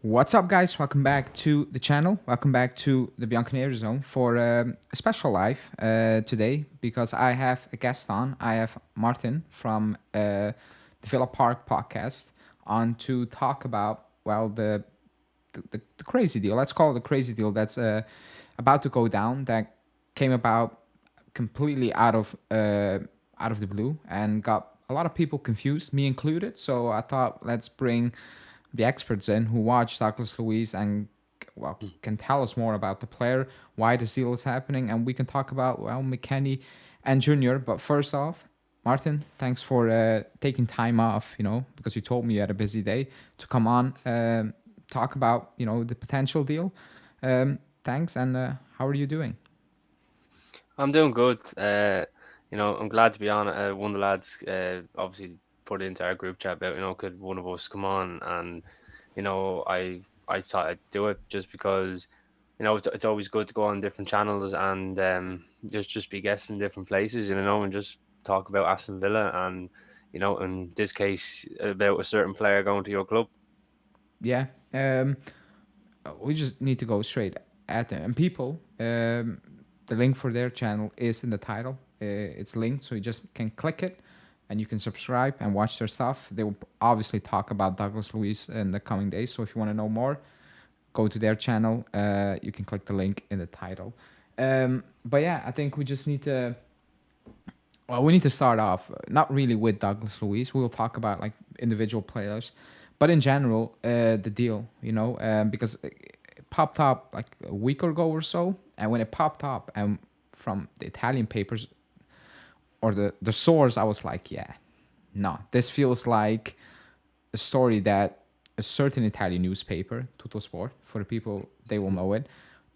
What's up, guys? Welcome back to the channel. Welcome back to the Bianconeri zone for a special live today because I have a guest on. I have Martin from the Villa Park podcast on to talk about, well, the crazy deal. Let's call it the crazy deal that's about to go down. That came about completely out of the blue and got a lot of people confused, me included. So I thought let's bring the experts in who watch Douglas Luiz and well can tell us more about the player, why the deal is happening, and we can talk about McKennie and Junior. But first off, Martin, thanks for taking time off, because you told me you had a busy day to come on, talk about, the potential deal. Thanks, and how are you doing? I'm doing good. I'm glad to be on. One of the lads obviously put into our group chat about, could one of us come on? And, I thought I'd do it just because, it's always good to go on different channels and just be guests in different places, and just talk about Aston Villa and, in this case, about a certain player going to your club. Yeah. We just need to go straight at them. And people, the link for their channel is in the title. It's linked, so you just can click it and you can subscribe and watch their stuff. They will obviously talk about Douglas Luiz in the coming days. So if you want to know more, go to their channel. You can click the link in the title. But yeah, I think we just need to. Well, we need to start off not really with Douglas Luiz. We will talk about like individual players, but in general, the deal. Because it popped up like a week ago or so, and when it popped up, and from the Italian papers or the source, I was like, yeah, no, this feels like a story that a certain Italian newspaper, Tuttosport, for the people they will know it,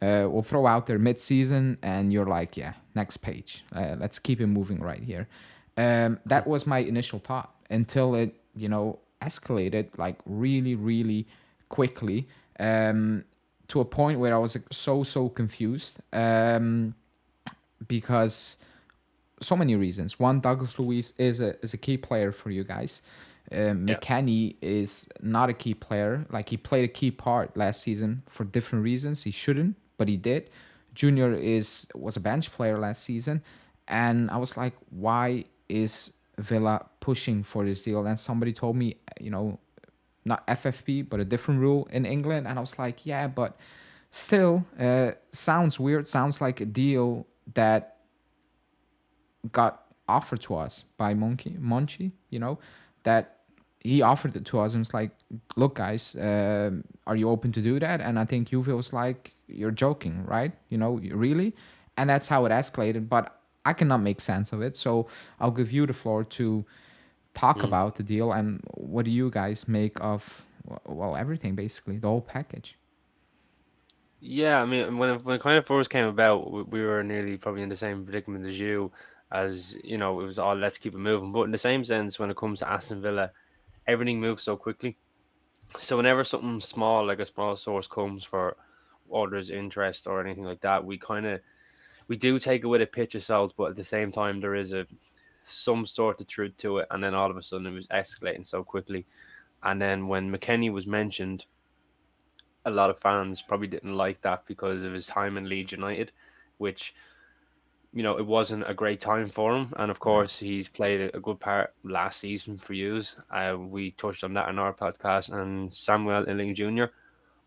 will throw out there mid-season, and you're like, yeah, next page. Let's keep it moving right here. That was my initial thought until it, escalated like really, really quickly to a point where I was like, so confused because so many reasons. One, Douglas Luiz is a key player for you guys. Yeah. McKennie is not a key player. Like he played a key part last season for different reasons. He shouldn't, but he did. Junior was a bench player last season, and I was like, why is Villa pushing for this deal? And somebody told me, not FFP, but a different rule in England, and I was like, yeah, but still, sounds weird. Sounds like a deal that got offered to us by Monchi, that he offered it to us and was like, look, guys, are you open to do that? And I think Juve was like, you're joking, right? Really? And that's how it escalated. But I cannot make sense of it. So I'll give you the floor to talk Mm. about the deal and what do you guys make of, well, everything basically, the whole package. Yeah, I mean, when it kind of first came about, we were nearly probably in the same predicament as you, as it was all let's keep it moving. But in the same sense, when it comes to Aston Villa, everything moves so quickly. So whenever something small, like a small source, comes for orders, interest, or anything like that, we do take it with a pinch of salt. But at the same time, there is a some sort of truth to it. And then all of a sudden, it was escalating so quickly. And then when McKennie was mentioned, a lot of fans probably didn't like that because of his time in Leeds United, which it wasn't a great time for him. And of No. course, he's played a good part last season for yous. We touched on that in our podcast. And Samuel Iling-Junior,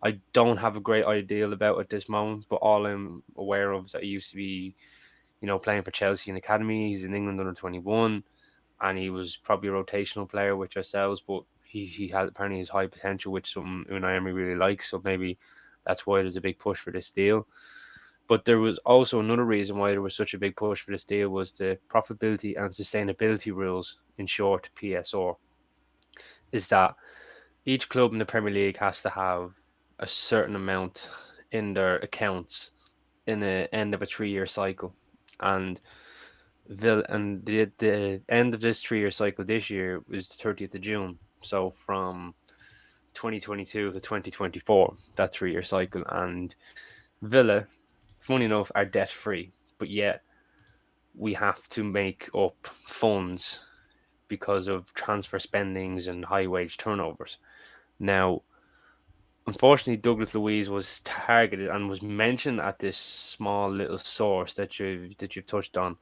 I don't have a great idea about at this moment, but all I'm aware of is that he used to be, playing for Chelsea in academy. He's in England under 21, and he was probably a rotational player with ourselves, but he has apparently his high potential, which something Unai Emery really likes. So maybe that's why there's a big push for this deal. But there was also another reason why there was such a big push for this deal was the profitability and sustainability rules, in short, PSR, is that each club in the Premier League has to have a certain amount in their accounts in the end of a 3 year cycle. And the end of this 3 year cycle this year was the 30th of June. So from 2022 to 2024, that 3 year cycle. And Villa, funny enough, are debt free, but yet we have to make up funds because of transfer spendings and high wage turnovers. Now, unfortunately, Douglas Luiz was targeted and was mentioned at this small little source that you've touched on,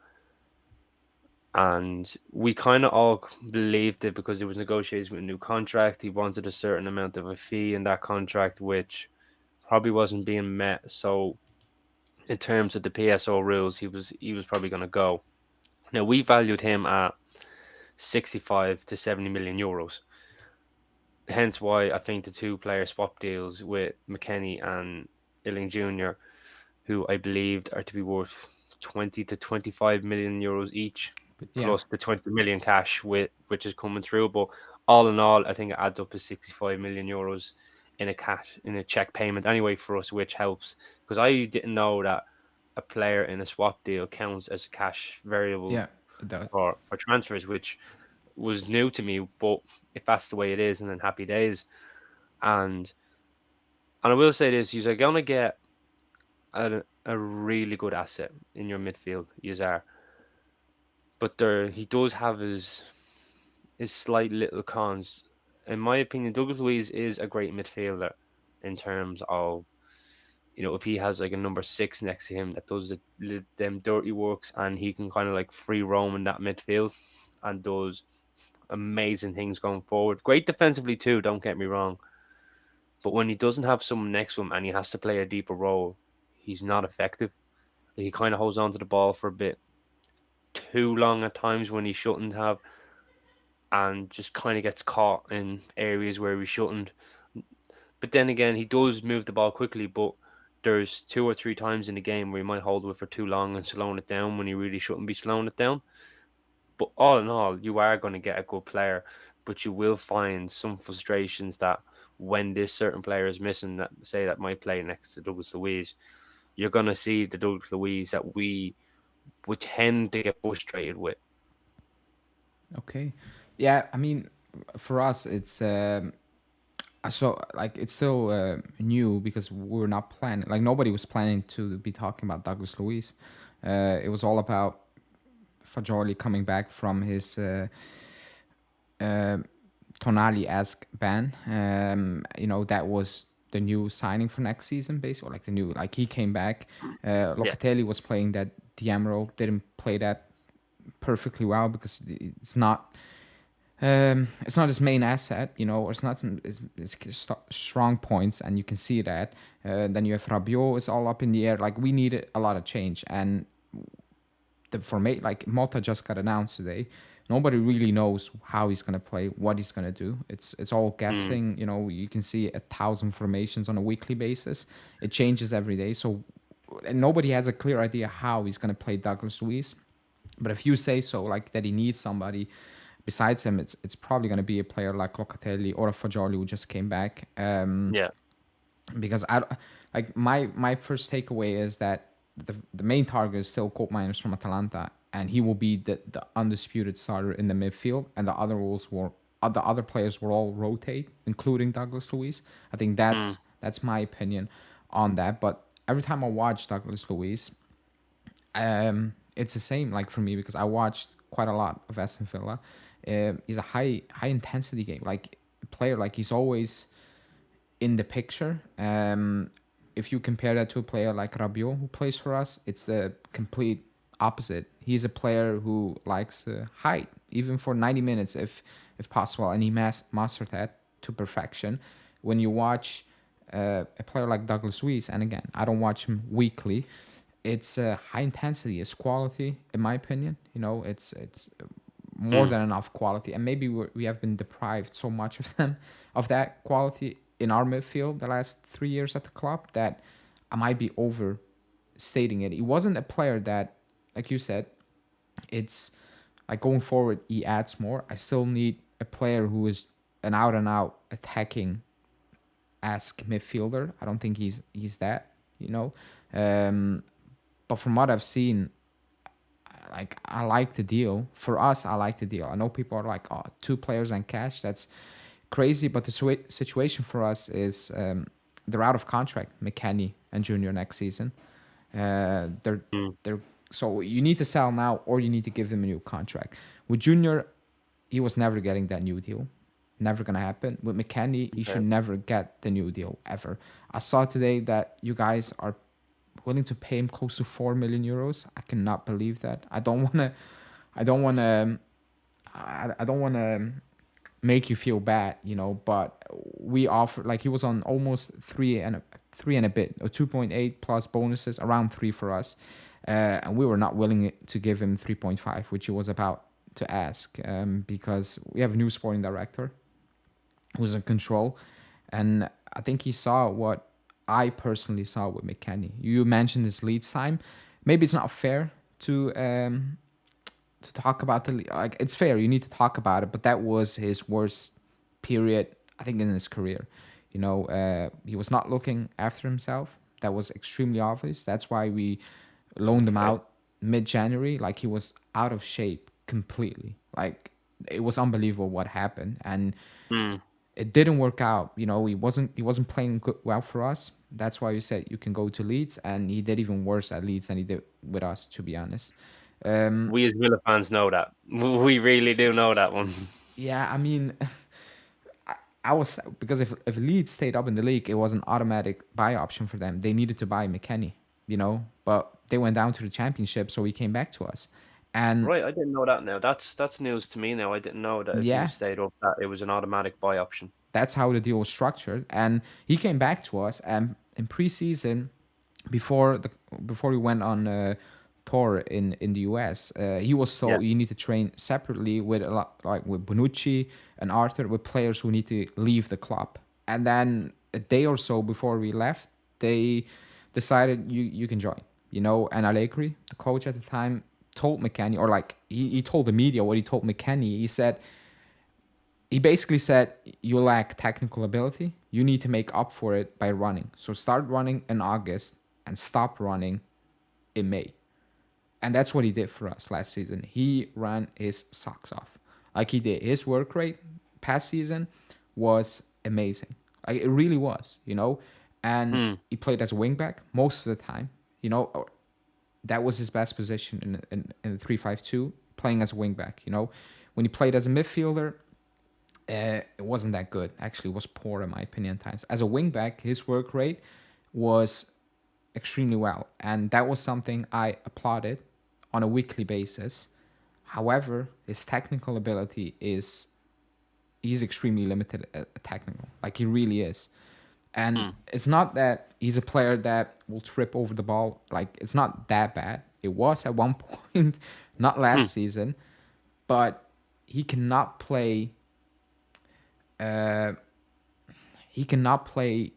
and we kind of all believed it because it was negotiated with a new contract. He wanted a certain amount of a fee in that contract, which probably wasn't being met. So, in terms of the PSO rules, he was probably going to go. Now we valued him at 65 to 70 million euros. Hence why I think the two player swap deals with McKennie and Iling-Junior, who I believed are to be worth 20 to 25 million euros each, But yeah, plus the 20 million cash which is coming through. But all in all, I think it adds up to 65 million euros in a check payment anyway for us, which helps because I didn't know that a player in a swap deal counts as a cash variable yeah, the for transfers, which was new to me. But if that's the way it is, and then happy days. And I will say this: you're gonna get a really good asset in your midfield. You are, but he does have his slight little cons. In my opinion, Douglas Luiz is a great midfielder in terms of, if he has like a number six next to him that does them dirty works, and he can kind of like free roam in that midfield and does amazing things going forward. Great defensively too, don't get me wrong. But when he doesn't have someone next to him and he has to play a deeper role, he's not effective. He kind of holds on to the ball for a bit too long at times when he shouldn't have, and just kind of gets caught in areas where he shouldn't. But then again, he does move the ball quickly, but there's two or three times in the game where he might hold it for too long and slowing it down when he really shouldn't be slowing it down. But all in all, you are going to get a good player, but you will find some frustrations that when this certain player is missing, that say that might play next to Douglas Luiz, you're going to see the Douglas Luiz that we would tend to get frustrated with. okay. Yeah, I mean, for us, it's so like it's still new because we're not planning. Like nobody was planning to be talking about Douglas Luiz. It was all about Fagioli coming back from his uh, Tonali-esque ban. That was the new signing for next season, basically, or like the new, like he came back. Yeah. Locatelli was playing that DM role, didn't play that perfectly well because it's not his main asset, or it's not his strong points, and you can see that. Then you have Rabiot, it's all up in the air. Like we needed a lot of change, and the formate, like MOTTA just got announced today. Nobody really knows how he's gonna play, what he's gonna do. It's all Mm. guessing. You can see 1,000 formations on a weekly basis. It changes every day, so and nobody has a clear idea how he's gonna play Douglas Luiz. But if you say so, like that he needs somebody besides him, it's probably gonna be a player like Locatelli or a Fagioli who just came back. Yeah. Because like my first takeaway is that the main target is still Colt Miners from Atalanta, and he will be the undisputed starter in the midfield, and the other players will all rotate, including Douglas Luiz. I think Mm. that's my opinion on that. But every time I watch Douglas Luiz, it's the same like for me because I watched quite a lot of Aston Villa. He's a high intensity game, like player, like he's always in the picture. If you compare that to a player like Rabiot who plays for us, it's the complete opposite. He's a player who likes height, even for 90 minutes if possible, and he mastered that to perfection. When you watch a player like Douglas Luiz, and again, I don't watch him weekly, it's high intensity, it's quality, in my opinion. It's more Mm. than enough quality, and maybe we have been deprived so much of that quality in our midfield the last 3 years at the club that I might be overstating it. He wasn't a player that, like you said, it's like going forward he adds more. I still need a player who is an out and out attacking esque midfielder. I don't think he's that, you know. Um, but from what I've seen, like I like the deal. For us, I like the deal. I know people are like, oh, two players and cash. That's crazy. But the situation for us is they're out of contract, McKennie and Junior next season. They're Mm. they're so you need to sell now or you need to give them a new contract. With Junior, he was never getting that new deal, Never gonna happen. With McKennie, he Okay. should never get the new deal ever. I saw today that you guys are willing to pay him close to 4 million euros. I cannot believe that. I don't wanna, I don't wanna make you feel bad, but we offer, like, he was on almost three and a bit, or 2.8 plus bonuses, around 3 for us, and we were not willing to give him 3.5, which he was about to ask, because we have a new sporting director who's in control, and I think he saw what I personally saw with McKennie. You mentioned his lead time. Maybe it's not fair to talk about like, it's fair, you need to talk about it, but that was his worst period, I think, in his career. He was not looking after himself. That was extremely obvious. That's why we loaned him Okay. out mid-January. Like, he was out of shape completely. Like, it was unbelievable what happened, and it didn't work out. He wasn't playing well for us. That's why we said you can go to Leeds, and he did even worse at Leeds than he did with us, to be honest. We as Villa fans know that. We really do know that one. Yeah, I mean, I was, because if Leeds stayed up in the league, it was an automatic buy option for them. They needed to buy McKennie, but they went down to the championship, so he came back to us. And Right, I didn't know that now. That's news to me now. I didn't know that if you yeah, stayed up, that it was an automatic buy option. that's how the deal was structured. And he came back to us, and in preseason, before we went on tour in the US, he was Yeah. told you need to train separately with a lot, like with Bonucci and Arthur, with players who need to leave the club. And then a day or so before we left, they decided you can join. And Allegri, the coach at the time, told McKennie, or like he told the media what he told McKennie. He basically said, you lack technical ability. You need to make up for it by running. So start running in August and stop running in May. And that's what he did for us last season. He ran his socks off. Like, he did. His work rate past season was amazing. Like, it really was, And he played as a wingback most of the time, That was his best position in the 3-5-2, playing as a wingback, When he played as a midfielder, it wasn't that good. Actually, it was poor in my opinion at times. As a wingback, his work rate was extremely well, and that was something I applauded on a weekly basis. However, his technical ability he's extremely limited at technical. Like, he really is. And it's not that he's a player that will trip over the ball. Like, it's not that bad. It was at one point, not last season, but he cannot play. He cannot play.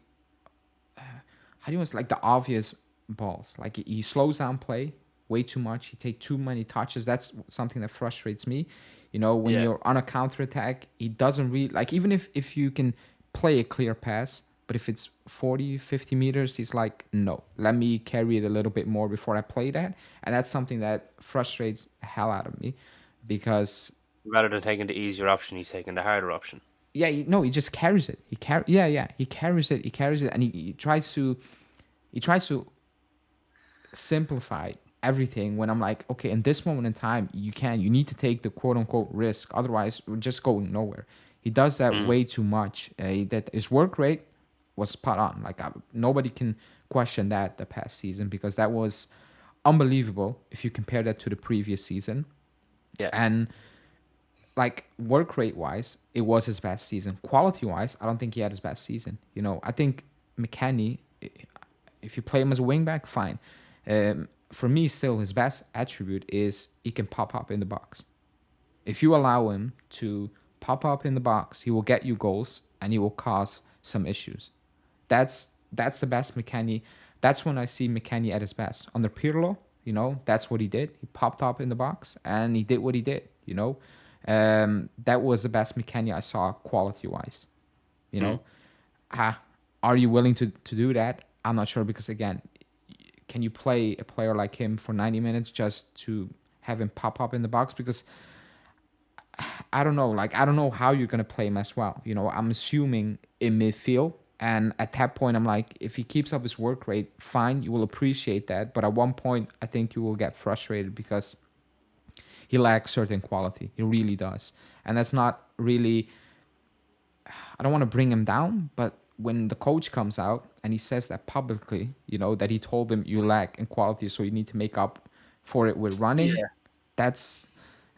How do you want like the obvious balls? Like, he slows down play way too much. He takes too many touches. That's something that frustrates me. When Yeah. you're on a counter attack, he doesn't really like, even if you can play a clear pass, but if it's 40, 50 meters, he's like, no, let me carry it a little bit more before I play that. And that's something that frustrates the hell out of me, because Rather than taking the easier option, he's taking the harder option. yeah, no, he just carries it. He carries it, and he tries to simplify everything. When I'm like, okay, in this moment in time, you need to take the quote unquote risk, otherwise we're just going nowhere. He does that way too much. That his work rate was spot on. Like, nobody can question that the past season, because that was unbelievable if you compare that to the previous season. Yeah. And like, work rate wise, it was his best season. Quality wise, I don't think he had his best season. I think McKennie, if you play him as a wingback, fine. For me, still his best attribute is he can pop up in the box. If you allow him to pop up in the box, he will get you goals and he will cause some issues. That's the best McKennie. That's when I see McKennie at his best. Under Pirlo, that's what he did. He popped up in the box and he did what he did. That was the best McKennie I saw quality-wise. Are you willing to do that? I'm not sure, because, again, can you play a player like him for 90 minutes just to have him pop up in the box? Because I don't know. Like, I don't know how you're going to play him as well. I'm assuming in midfield. And at that point, I'm like, if he keeps up his work rate, fine, you will appreciate that. But at one point, I think you will get frustrated, because he lacks certain quality. He really does. And that's not really I don't want to bring him down, but when the coach comes out and he says that publicly, that he told him you lack in quality, so you need to make up for it with running, Yeah. that's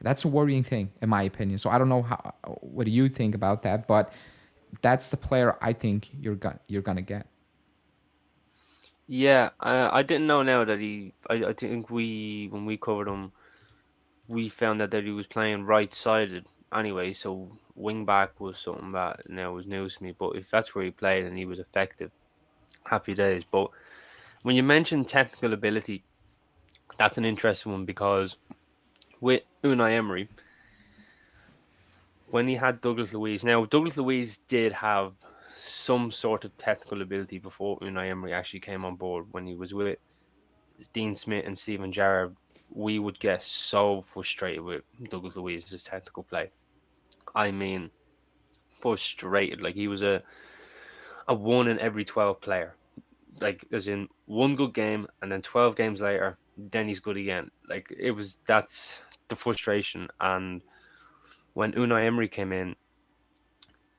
that's a worrying thing in my opinion. So I don't know what do you think about that, but that's the player I think you're gonna get. Yeah, I didn't know now that I think when we covered him, we found out that he was playing right-sided anyway, so wing back was something that now was news to me. But if that's where he played and he was effective, happy days. But when you mention technical ability, that's an interesting one because with Unai Emery, when he had Douglas Luiz, now Douglas Luiz did have some sort of technical ability before Unai Emery actually came on board. When he was with Dean Smith and Steven Gerrard, we would get so frustrated with Douglas Luiz's technical play. I mean, frustrated. Like he was a one in every 12 player. Like as in one good game and then 12 games later, then he's good again. Like that's the frustration. And when Unai Emery came in,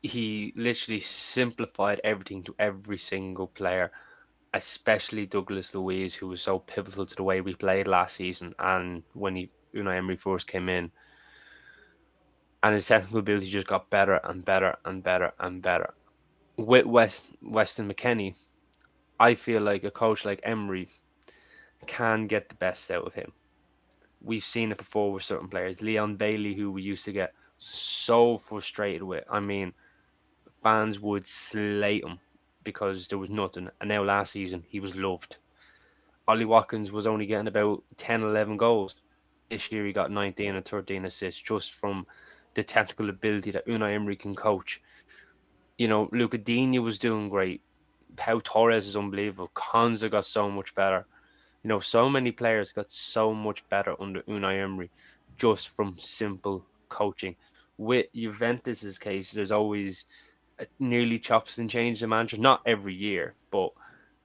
he literally simplified everything to every single player, especially Douglas Luiz, who was so pivotal to the way we played last season. And when Unai Emery first came in, and his technical ability just got better and better and better and better. With Weston McKennie, I feel like a coach like Emery can get the best out of him. We've seen it before with certain players. Leon Bailey, who we used to get so frustrated with. I mean, fans would slate him because there was nothing. And now last season, he was loved. Ollie Watkins was only getting about 10, 11 goals. This year, he got 19 and 13 assists just from the technical ability that Unai Emery can coach. Luca Digne was doing great. Pau Torres is unbelievable. Konza got so much better. So many players got so much better under Unai Emery just from simple coaching. With Juventus's case, there's always nearly chops and change the manager. Not every year, but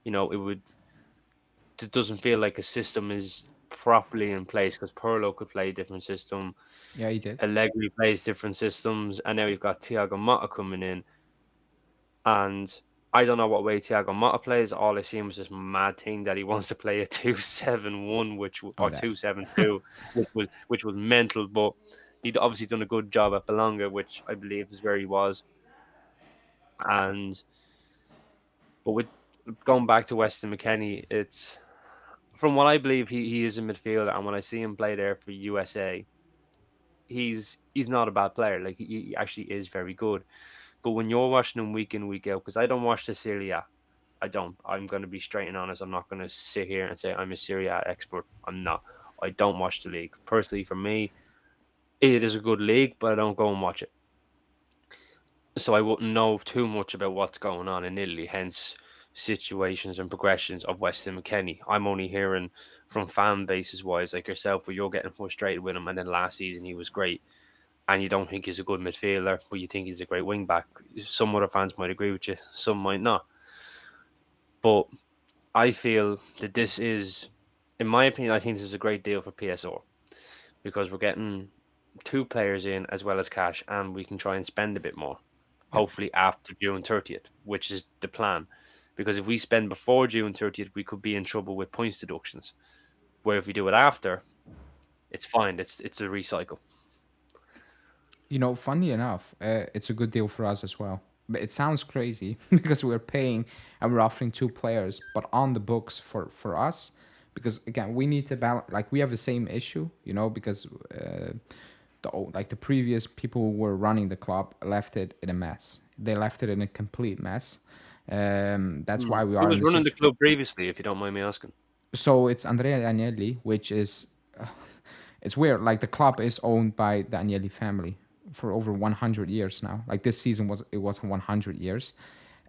it doesn't feel like a system is properly in place because Pirlo could play a different system, Yeah, he did. Allegri plays different systems, and now you've got THIAGO MOTTA coming in. And I don't know what way THIAGO MOTTA plays. All I seen was this mad thing that he wants to play a 2-7-1, Oh, or that. 2-7-2, which was mental. But he'd obviously done a good job at Bologna, which I believe is where he was. And but with going back to Weston McKennie, it's from what I believe he is a midfielder, and when I see him play there for USA, he's not a bad player. Like he actually is very good. But when you're watching him week in, week out, because I don't watch the Serie A, I don't. I'm going to be straight and honest. I'm not going to sit here and say I'm a Serie A expert. I'm not. I don't watch the league. Personally, for me, it is a good league, but I don't go and watch it. So I wouldn't know too much about what's going on in Italy, hence situations and progressions of Weston McKennie. I'm only hearing from fan bases wise, like yourself, where you're getting frustrated with him, and then last season he was great, and you don't think he's a good midfielder, but you think he's a great wing back. Some other fans might agree with you, some might not. But I feel that this is, in my opinion, I think this is a great deal for PSR because we're getting two players in as well as cash, and we can try and spend a bit more. Yep. Hopefully after June 30th, which is the plan. Because if we spend before June 30th, we could be in trouble with points deductions. Where if we do it after, it's fine. It's a recycle. Funny enough, it's a good deal for us as well. But it sounds crazy because we're paying and we're offering two players, but on the books for us, because again we need to balance. Like we have the same issue, because the previous people who were running the club left it in a mess. They left it in a complete mess. That's why we Who are in was this running the situation. club previously, if you don't mind me asking? So it's Andrea Agnelli, which is it's weird. Like the club is owned by the Agnelli family for over 100 years now. Like this season was 100 years.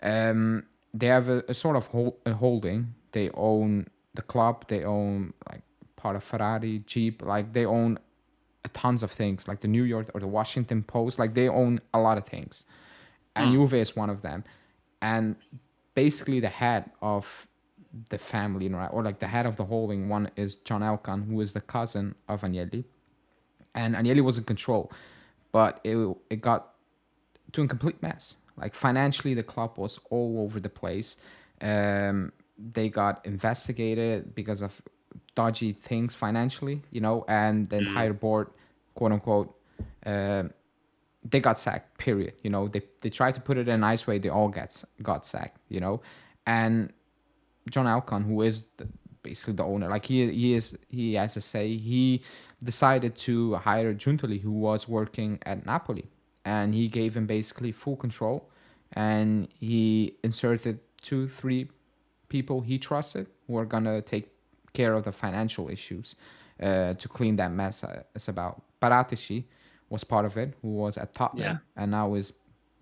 They have a sort of a holding. They own the club. They own like part of Ferrari, Jeep. Like they own tons of things. Like the New York or the Washington Post. Like they own a lot of things, and Hmm. Juve is one of them. And basically, the head of the family, right, or like the head of the holding one is John Elkann, who is the cousin of Agnelli, and Agnelli was in control, but it got to a complete mess. Like financially, the club was all over the place. They got investigated because of dodgy things financially, and the Mm. entire board, quote unquote, uh, they got sacked. Period. They tried to put it in a nice way. They all got sacked. And John Alcon, who is basically the owner, like he has a say. He decided to hire Giuntoli, who was working at Napoli, and he gave him basically full control, and he inserted 2, 3 people he trusted who are gonna take care of the financial issues to clean that mess. It's about Paratici was part of it, who was at Yeah. Tottenham and now is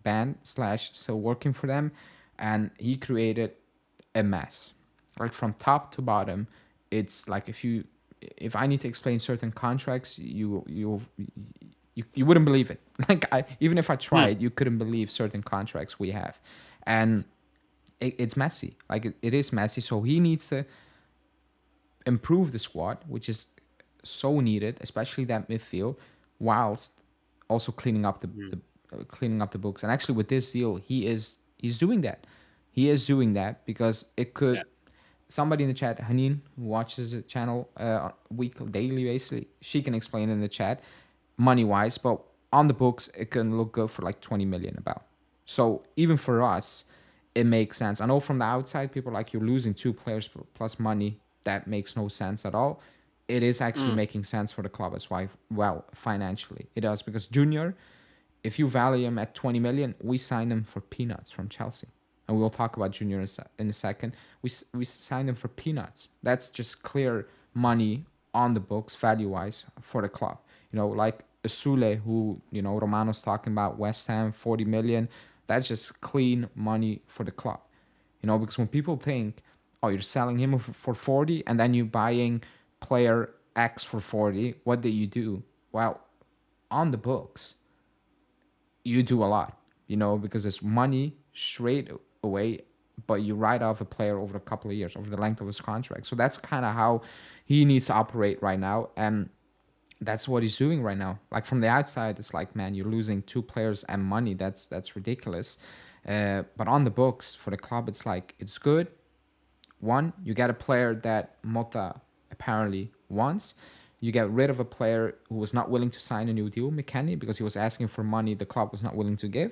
banned / still working for them, and he created a mess, like from top to bottom. It's like if I need to explain certain contracts, you wouldn't believe it. Like even if I Hmm. tried, you couldn't believe certain contracts we have, and it's messy. Like it is messy. So he needs to improve the squad, which is so needed, especially that midfield, whilst also cleaning up Mm. cleaning up the books. And actually, with this deal, he's doing that. He is doing that because it could. Yeah. Somebody in the chat, Hanin, who watches the channel weekly, daily, basically, she can explain in the chat, money wise, but on the books, it can look good for like 20 million about. So even for us, it makes sense. I know from the outside, people are like, you're losing 2 players plus money. That makes no sense at all. It is actually Mm. making sense for the club as well, financially. It does because Junior, if you value him at 20 million, we signed him for peanuts from Chelsea. And we'll talk about Junior in a second. We signed him for peanuts. That's just clear money on the books, value wise, for the club. Like Sule, who Romano's talking about, West Ham, 40 million. That's just clean money for the club. Because when people think, oh, you're selling him for 40 and then you're buying player X for 40, what did you do? Well, on the books, you do a lot, because it's money straight away, but you write off a player over a couple of years, over the length of his contract. So that's kind of how he needs to operate right now. And that's what he's doing right now. Like from the outside, it's like, man, you're losing 2 players and money. That's ridiculous. But on the books for the club, it's like, it's good. One, you get a player that MOTTA apparently wants. You get rid of a player who was not willing to sign a new deal, McKennie, because he was asking for money the club was not willing to give.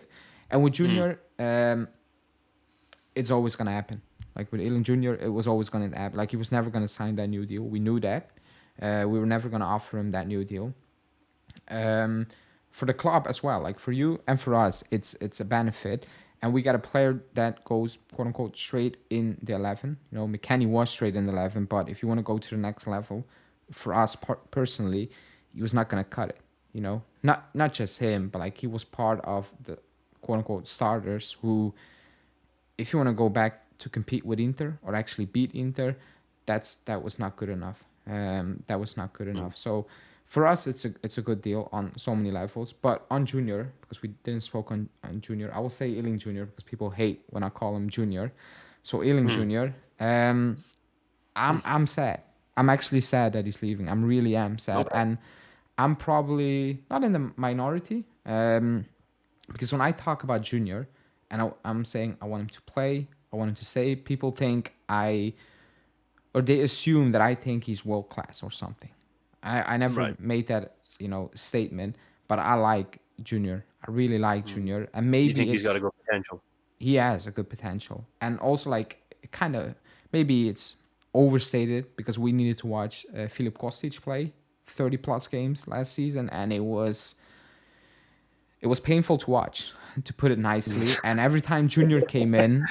And with Mm. Junior, it's always gonna happen. Like with Iling-Junior, it was always gonna happen. Like he was never gonna sign that new deal. We knew that. We were never gonna offer him that new deal. For the club as well, like for you and for us, it's a benefit. And we got a player that goes quote unquote straight in the 11. McKennie was straight in the 11, but if you want to go to the next level, for us personally, he was not gonna cut it. Not just him, but like he was part of the quote unquote starters who, if you want to go back to compete with Inter or actually beat Inter, that was not good enough. That was not good Mm. enough. So for us, it's a good deal on so many levels. But on Junior, because we didn't spoke on Junior, I will say Iling-Junior because people hate when I call him Junior. So Mm. Iling-Junior, I'm sad. I'm actually sad that he's leaving. I'm really am sad, Okay. and I'm probably not in the minority. Because when I talk about Junior, and I'm saying I want him to play, I want him to say, people think or they assume that I think he's world class or something. I never Right. made that statement, but I like Junior. I really like Mm. Junior, and You maybe think he's got it's a good potential? he has a good potential, and also like kind of maybe it's overstated because we needed to watch Filip Kostic play 30 plus games last season, and it was painful to watch, to put it nicely. And every time Junior came in,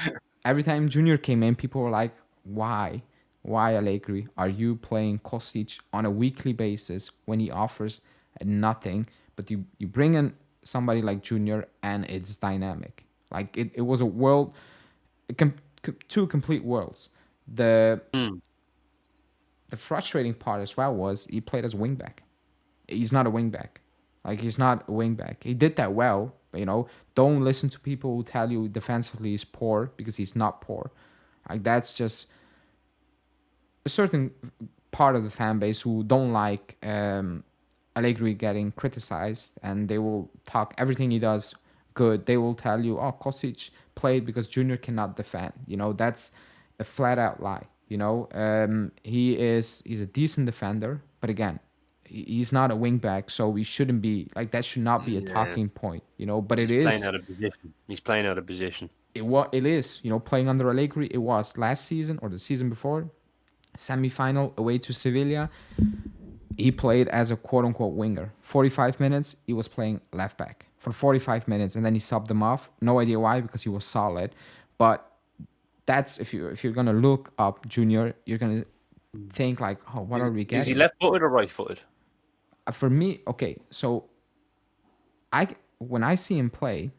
people were like, "Why? Why Allegri? Are you playing Kostic on a weekly basis when he offers nothing? But you bring in somebody like Junior, and it's dynamic. Like it was a world, two complete worlds. The Mm. the frustrating part as well was he played as wingback. He's not a wingback. Like he's not a wingback. He did that well, but, don't listen to people who tell you defensively he's poor because he's not poor. Like that's just a certain part of the fan base who don't like Allegri getting criticized, and they will talk everything he does good, they will tell you, "Oh, Kostic played because Junior cannot defend." That's a flat out lie. He's a decent defender, but again, he's not a wing back, so we shouldn't be like that. Should not be a Yeah, talking point. But it he's playing is. out of position. He's playing out of position. It is. Playing under Allegri. It was last season or the season before, semi-final away to Sevilla. He played as a quote unquote winger. 45 minutes, he was playing left back for 45 minutes, and then he subbed him off. No idea why, because he was solid. But that's if you're gonna look up Junior, you're gonna think like, oh, what are we Is he getting? left-footed or right-footed? For me, okay, so I when I see him play,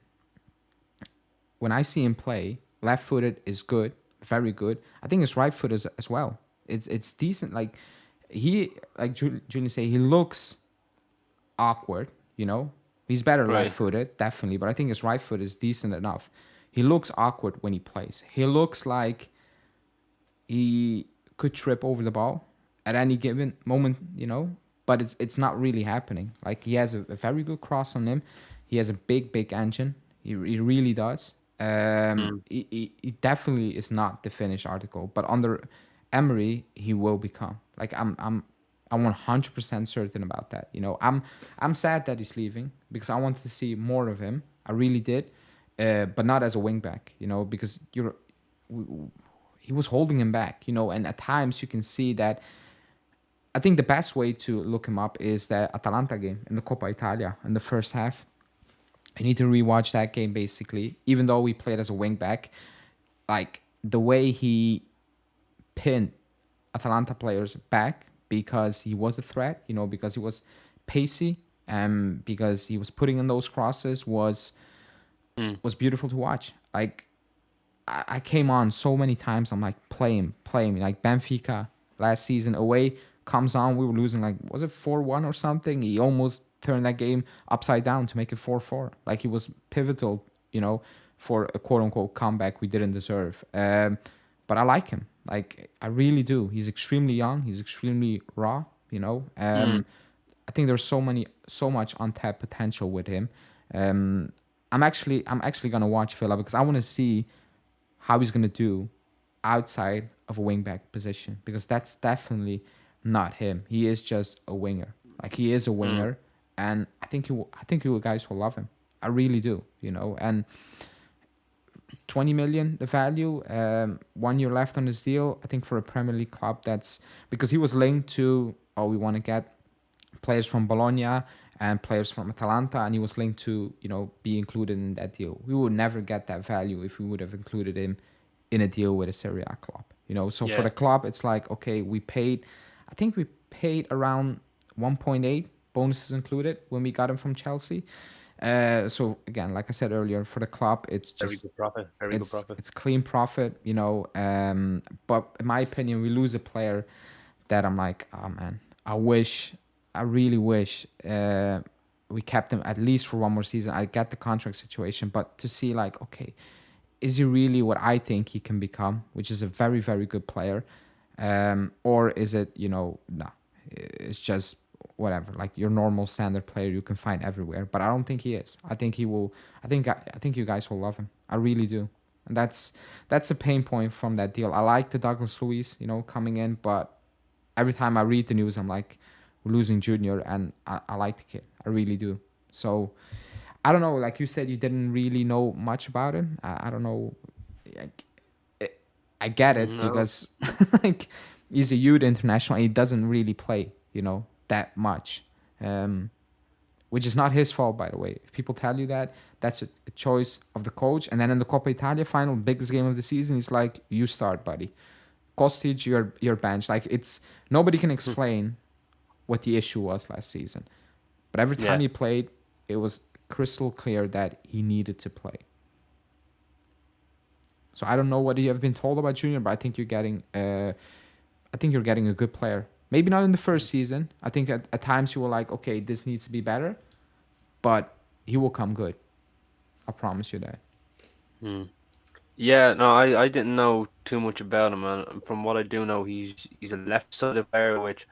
left-footed is good, very good. I think his right-foot is as well. It's decent. Like Junior say, he looks awkward. He's better Right. left-footed, definitely, but I think his right foot is decent enough. He looks awkward when he plays. He looks like he could trip over the ball at any given moment, but it's not really happening. Like, he has a very good cross on him. He has a big engine. He really does. Mm. He definitely is not the finished article, but under Emery he will become. Like, I'm 100% certain about that. I'm sad that he's leaving because I wanted to see more of him. I really did, but not as a wing back. Because he was holding him back. And at times you can see that. I think the best way to look him up is the Atalanta game in the Coppa Italia in the first half. I need to rewatch that game basically. Even though we played as a wing back, like the way he pinned Atalanta players back because he was a threat, because he was pacey and because he was putting in those crosses was beautiful to watch. Like, I came on so many times. I'm like, play him. Like Benfica last season away comes on. We were losing, like, was it 4-1 or something? He almost turned that game upside down to make it 4-4. Like, he was pivotal, for a quote unquote comeback we didn't deserve. But I like him. Like, I really do. He's extremely young. He's extremely raw. Mm. I think there's so much untapped potential with him. I'm actually gonna watch Villa because I want to see how he's gonna do outside of a wingback position because that's definitely not him. He is just a winger. Like, he is a Mm. winger, and I think you guys will love him. I really do. And 20 million the value, 1 year left on his deal. I think for a Premier League club, that's because he was linked to, oh, we want to get players from Bologna and players from Atalanta, and he was linked to be included in that deal. We would never get that value if we would have included him in a deal with a Serie A club. So for Yeah. the club, it's like, okay, I think we paid around 1.8, bonuses included, when we got him from Chelsea. So again, like I said earlier, for the club, it's Very just good profit. Very good profit. it's clean profit. But in my opinion, we lose a player that I'm like, oh man, I really wish we kept him at least for one more season. I get the contract situation, but to see, like, okay, is he really what I think he can become, which is a very, very good player? Or is it, no, it's just whatever, like your normal standard player you can find everywhere. But I don't think he is. I think he will. I think you guys will love him. I really do. And that's a pain point from that deal. I like the Douglas Luiz, coming in, but every time I read the news, I'm like, we're losing Junior, and I like the kid. I really do. So I don't know. Like you said, you didn't really know much about him. I don't know. I get it No. because like he's a youth international and he doesn't really play, that much. Which is not his fault, by the way. If people tell you that, that's a choice of the coach. And then in the Coppa Italia final, biggest game of the season, he's like, "You start, buddy. Kostic, your bench." Like, it's nobody can explain what the issue was last season, but every time Yeah. he played, it was crystal clear that he needed to play. So I don't know what you have been told about Junior, but I think you're getting a good player. Maybe not in the first season. I think at times you were like, okay, this needs to be better, but he will come good. I promise you that. Mm. Yeah, no, I didn't know too much about him, and from what I do know, he's a left-sided player, which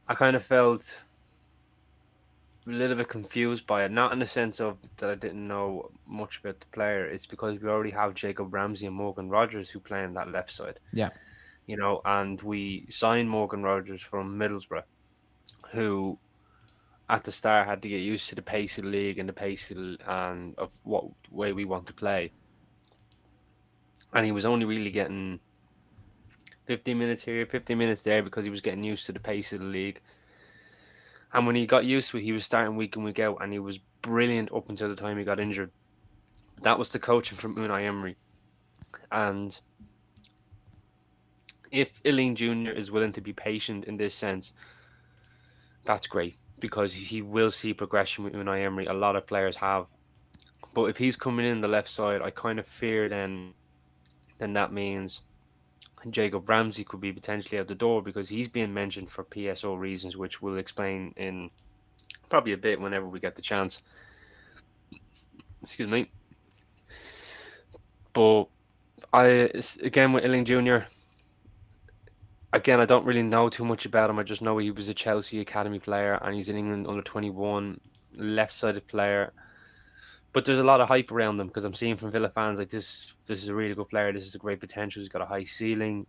I kind of felt a little bit confused by it. Not in the sense of that I didn't know much about the player. It's because we already have Jacob Ramsey and Morgan Rogers who play on that left side, Yeah. and we signed Morgan Rogers from Middlesbrough, who at the start had to get used to the pace of the league and the pace and of what way we want to play. And he was only really getting 15 minutes here, 15 minutes there because he was getting used to the pace of the league. And when he got used to it, he was starting week in, week out, and he was brilliant up until the time he got injured. That was the coaching from Unai Emery. And if Iling-Junior is willing to be patient in this sense, that's great because he will see progression with Unai Emery. A lot of players have. But if he's coming in the left side, I kind of fear then that means Jacob Ramsey could be potentially out the door because he's being mentioned for PSO reasons, which we'll explain in probably a bit whenever we get the chance. Excuse me. But again with Iling-Junior, again, I don't really know too much about him. I just know he was a Chelsea academy player and he's an England under 21 left-sided player. But there's a lot of hype around him because I'm seeing from Villa fans like this. This is a really good player. This is a great potential. He's got a high ceiling,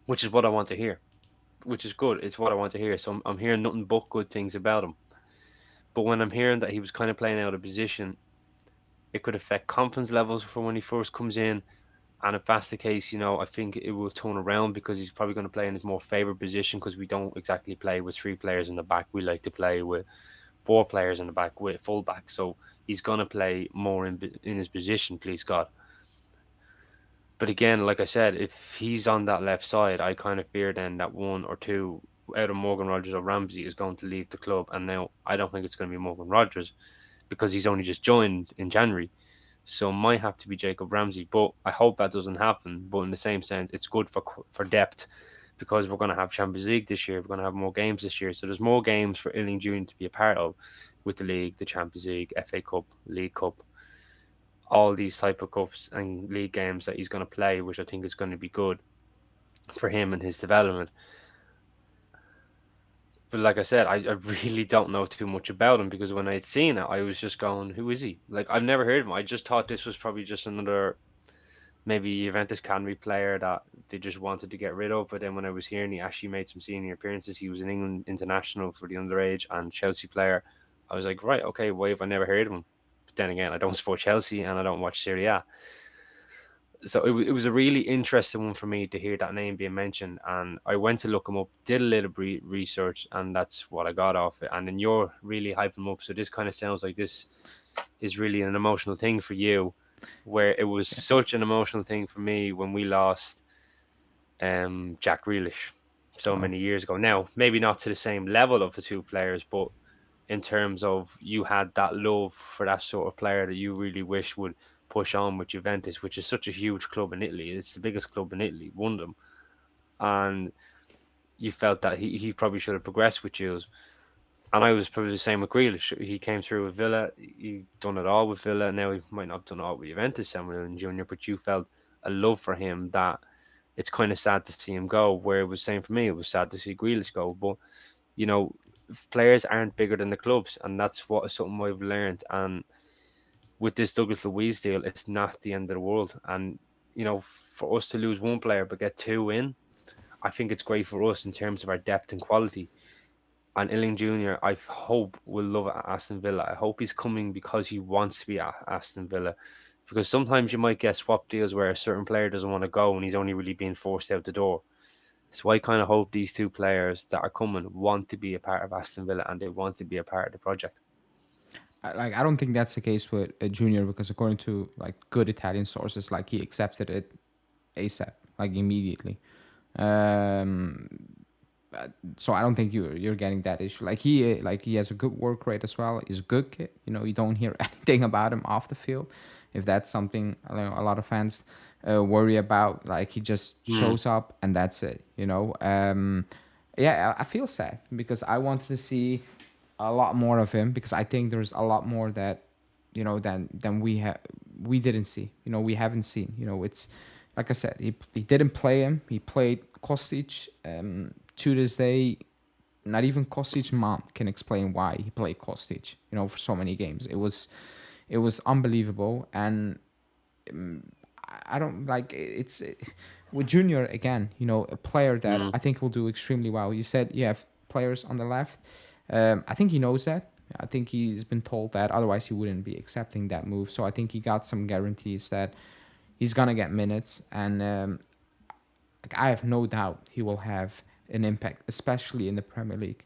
which is what I want to hear. Which is good. It's what I want to hear. So I'm hearing nothing but good things about him. But when I'm hearing that he was kind of playing out of position, it could affect confidence levels for when he first comes in. And if that's the case, I think it will turn around because he's probably going to play in his more favored position because we don't exactly play with three players in the back. We like to play with four players in the back with full back. So he's going to play more in his position, please God. But again, like I said, if he's on that left side, I kind of fear then that one or two out of Morgan Rogers or Ramsey is going to leave the club. And now I don't think it's going to be Morgan Rogers because he's only just joined in January. So it might have to be Jacob Ramsey, but I hope that doesn't happen. But in the same sense, it's good for depth because we're going to have Champions League this year. We're going to have more games this year. So there's more games for Iling-Junior to be a part of with the league, the Champions League, FA Cup, League Cup, all these type of cups and league games that he's going to play, which I think is going to be good for him and his development. But like I said, I really don't know too much about him because when I'd seen it, I was just going, who is he? Like, I've never heard of him. I just thought this was probably just another maybe Juventus Academy player that they just wanted to get rid of. But then when I was hearing he actually made some senior appearances, he was an England international for the underage and Chelsea player. I was like, right, okay, why have I never heard of him? But then again, I don't support Chelsea and I don't watch Serie A. So it was a really interesting one for me to hear that name being mentioned. And I went to look him up, did a little research, and that's what I got off it. And then you're really hyping him up. So this kind of sounds like this is really an emotional thing for you, where it was such an emotional thing for me when we lost Jack Grealish so many years ago. Now, maybe not to the same level of the two players, but in terms of you had that love for that sort of player that you really wish would push on with Juventus, which is such a huge club in Italy. It's the biggest club in Italy, one of them. And you felt that he probably should have progressed with you. And I was probably the same with Grealish. He came through with Villa. He done it all with Villa. Now he might not have done it all with Juventus, Samuel and Junior, but you felt a love for him that it's kind of sad to see him go. Where it was same for me. It was sad to see Grealish go. But, players aren't bigger than the clubs. And that's something I've learned. And with this Douglas Luiz deal, it's not the end of the world. And, for us to lose one player but get two in, I think it's great for us in terms of our depth and quality. And Iling-Junior, I hope will love it at Aston Villa. I hope he's coming because he wants to be at Aston Villa. Because sometimes you might get swap deals where a certain player doesn't want to go and he's only really being forced out the door. So I kind of hope these two players that are coming want to be a part of Aston Villa and they want to be a part of the project. I don't think that's the case with Junior because according to good Italian sources, he accepted it ASAP, immediately. Um, so I don't think you're getting that issue. He has a good work rate as well. He's a good kid. You don't hear anything about him off the field. If that's something a lot of fans worry about, he just shows up and that's it. Yeah, I feel sad because I wanted to see a lot more of him because I think there's a lot more that than we didn't see. We haven't seen. It's like I said, he didn't play him. He played Kostic. To this day, not even Kostic's mom can explain why he played Kostic, for so many games. It was unbelievable, and I don't like with Junior again. A player that Mm. I think will do extremely well. You said you have players on the left. I think he knows that. I think he's been told that. Otherwise, he wouldn't be accepting that move. So I think he got some guarantees that he's gonna get minutes, and like, I have no doubt he will have an impact, especially in the Premier League.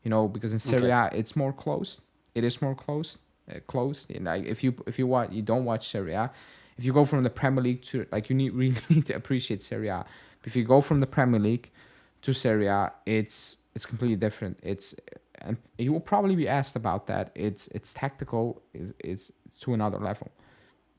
Because in Serie Okay. A it's more closed. It is more closed. And like if you don't watch Serie A, if you go from the Premier League to like really need to appreciate Serie A. If you go from the Premier League to Serie A, it's completely different. And you will probably be asked about that. It's tactical is to another level.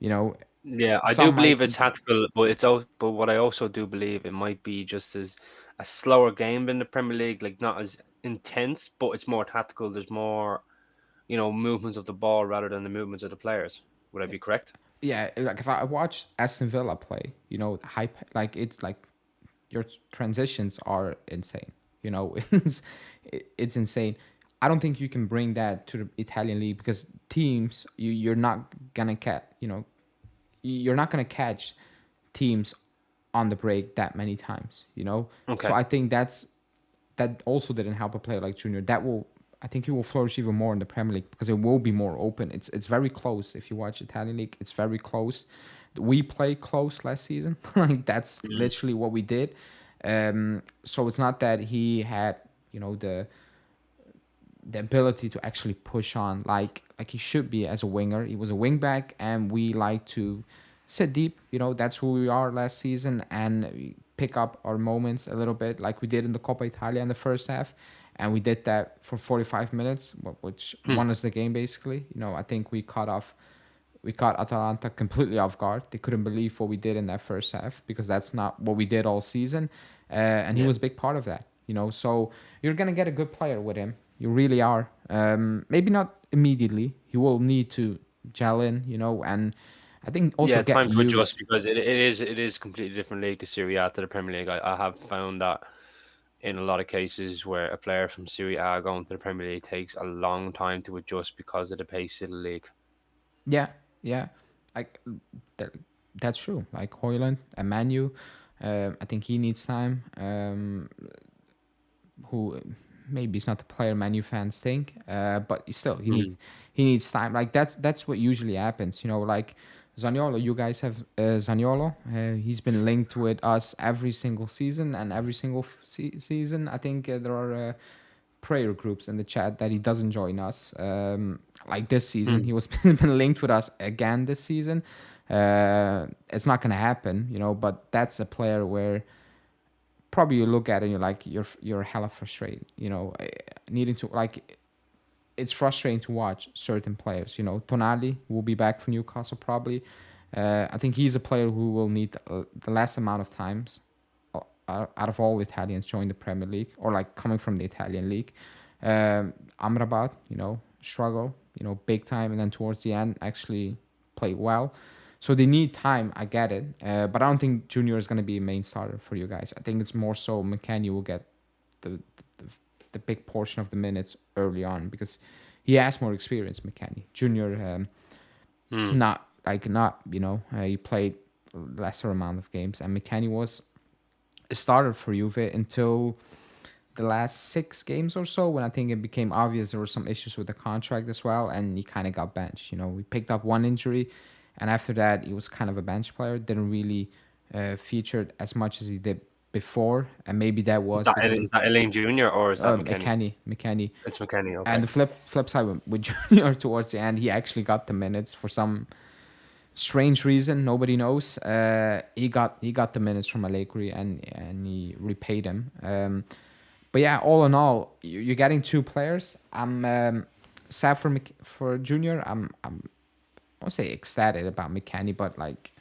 You know, Yeah, I do some believe might it's tactical, but but what I also do believe it might be just as a slower game than the Premier League, like not as intense, but it's more tactical. There's more, movements of the ball rather than the movements of the players. Would I be correct? yeah, like if I watch Aston Villa play, the hype, like it's like your transitions are insane. It's it's insane. I don't think you can bring that to the Italian league because teams you're not gonna you're not gonna catch teams on the break that many times. So Okay. I think that also didn't help a player like Junior. I think he will flourish even more in the Premier League because it will be more open. It's very close. If you watch Italian league, it's very close. We played close last season. Like that's Mm. literally what we did. So it's not that he had the ability to actually push on like he should be as a winger. He was a wing back, and we like to sit deep. That's who we are last season, and we pick up our moments a little bit, like we did in the Coppa Italia in the first half, and we did that for 45 minutes, which Hmm. won us the game basically. I think we caught Atalanta completely off guard. They couldn't believe what we did in that first half because that's not what we did all season, and he Yeah. was a big part of that. So you're gonna get a good player with him. You really are. Maybe not immediately. He will need to gel in, and I think also Yeah, get time to adjust used. because it is completely different league to Serie A to the Premier League. I have found that in a lot of cases where a player from Serie A going to the Premier League takes a long time to adjust because of the pace of the league. Yeah, yeah, like that, that's true. Like Hoyland and Manu, I think he needs time. Who maybe is not the player Manu fans think, but still Mm. he needs time. Like that's what usually happens. Like Zaniolo, you guys have Zaniolo. He's been linked with us every single season, and every single season, I think there are prayer groups in the chat that he doesn't join us. Like this season, Mm. he's been linked with us again this season. It's not gonna happen, but that's a player where probably you look at it and you're like you're hella frustrated, needing to like it's frustrating to watch certain players. Tonali will be back for Newcastle probably. I think he's a player who will need the less amount of times out of all Italians join the Premier League or like coming from the Italian league. Amrabat, struggle, big time, and then towards the end actually played well. So they need time. I get it, but I don't think Junior is going to be a main starter for you guys. I think it's more so McKennie will get the, the the big portion of the minutes early on because he has more experience. McKennie Junior, Mm. not he played lesser amount of games, and McKennie was a starter for Juve until the last 6 games or so when I think it became obvious there were some issues with the contract as well, and he kind of got benched. We picked up one injury, and after that he was kind of a bench player. Didn't really featured as much as he did before, and maybe that Is was that because of Iling-Junior or is that McKennie? McKennie. It's McKennie. And Okay. the flip side with Junior towards the end, he actually got the minutes for some strange reason nobody knows. He got the minutes from Allegri, and he repaid him. But yeah, all in all, you're getting 2 players. I'm sad for Junior. I won't say ecstatic about McKennie, but like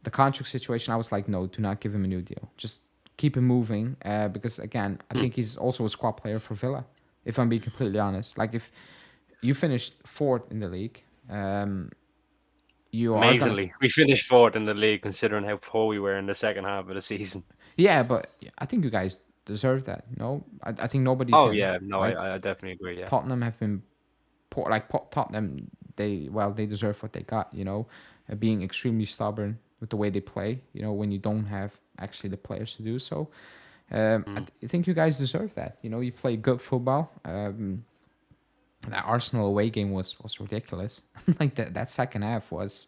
the contract situation, I was like, no, do not give him a new deal. Just keep him moving. Because again, I Hmm. think he's also a squad player for Villa. If I'm being completely honest, like if you finished fourth in the league, you are gonna. Amazingly, we finished fourth in the league considering how poor we were in the second half of the season. Yeah, but I think you guys deserve that. I think nobody Oh can. yeah, no, Like I definitely agree. Yeah. Tottenham have been poor. Like Tottenham, they deserve what they got. Being extremely stubborn with the way they play. When you don't have actually the players to do so. Mm. I think you guys deserve that. You play good football. That Arsenal away game was ridiculous. Like that second half was,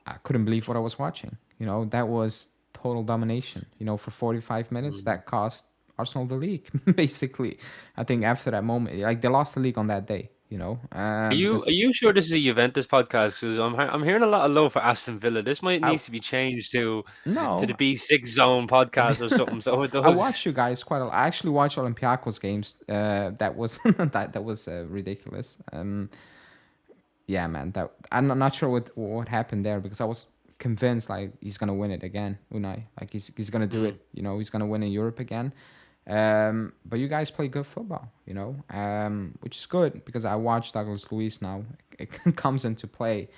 I couldn't believe what I was watching. That was total domination. For 45 minutes, Mm. that cost Arsenal the league. Basically, I think after that moment, like they lost the league on that day. Are Because you sure this is a Juventus podcast? Because I'm hearing a lot of love for Aston Villa. This might I need to be changed to the no, B6 zone podcast or something. So it I does. watched you guys quite a lot. I actually watched Olympiacos games. That was that was ridiculous. Yeah, man. That I'm not sure what happened there because I was convinced like he's gonna win it again, Unai. Like he's gonna do Mm. it. He's gonna win in Europe again. But you guys play good football, which is good because I watch Douglas Luiz now. It comes into play.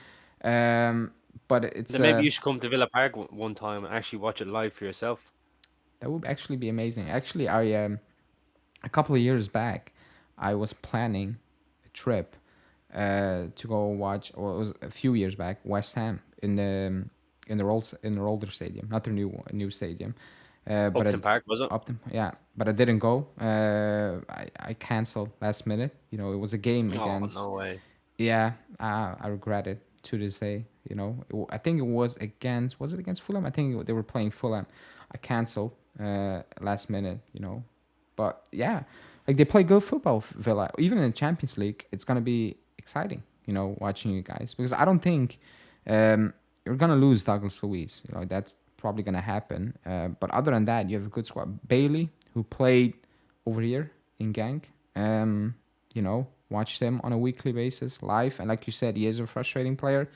But it's Then maybe you should come to Villa Park one time and actually watch it live for yourself. that would actually be amazing. Actually, I a couple of years back, I was planning a trip to go watch, or it was a few years back, West Ham in the older stadium, not the new stadium. But Upton Park, was it? Upton, yeah, but I didn't go. I canceled last minute. It was a game Oh, against. no way. Yeah, I regret it to this day. I think it was against. Was it against Fulham? I think they were playing Fulham. I canceled last minute. But yeah, like they play good football, Villa. Even in the Champions League, it's gonna be exciting. Watching you guys because I don't think you're gonna lose Douglas Luiz. That's probably gonna happen. But other than that, you have a good squad. Bailey, who played over here in Gang. Watched him on a weekly basis live, and like you said, he is a frustrating player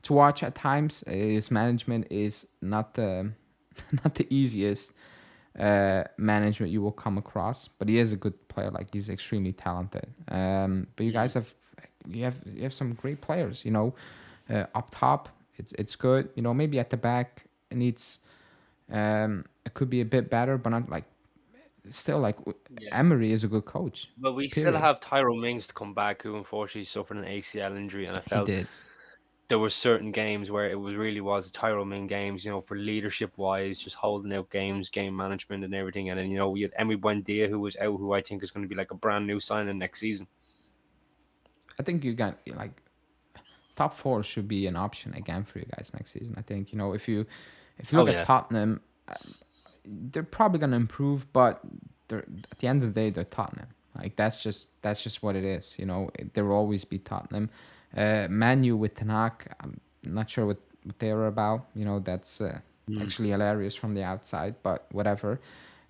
to watch at times. His management is not the not the easiest management you will come across, but he is a good player. Like he's extremely talented. But you guys have some great players. Up top, it's good. Maybe at the back it needs it could be a bit better, but not like still like Yeah. Emery is a good coach. But we still Period. have Tyrone Mings to come back, who unfortunately suffered an ACL injury, and I He felt did. there were certain games where it was Tyrone Ming games, for leadership wise, just holding out games, game management, and everything. And then we had Emi Buendia who was out, who I think is going to be like a brand new signing next season. I think you got like top four should be an option again for you guys next season. I think if you Oh look at yeah, Tottenham, they're probably gonna improve, but they're at the end of the day they're Tottenham. Like that's just what it is. There will always be Tottenham. Man U with Ten Hag, I'm not sure what they're about. That's mm. actually hilarious from the outside, but whatever.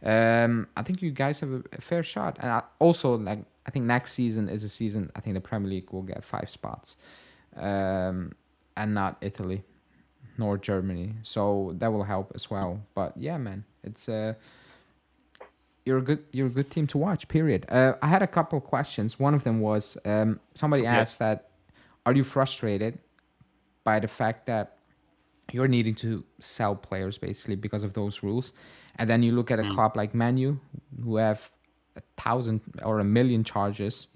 I think you guys have a fair shot, and also like I think next season is a season. I think the Premier League will get 5 spots, and not Italy nor Germany. So that will help as well. But yeah, man, it's you're a good team to watch. Period. I had a couple of questions. One of them was somebody Okay. asked that, are you frustrated by the fact that you're needing to sell players basically because of those rules, and then you look at a Mm. club like Manu who have 1,000 or 1,000,000 charges,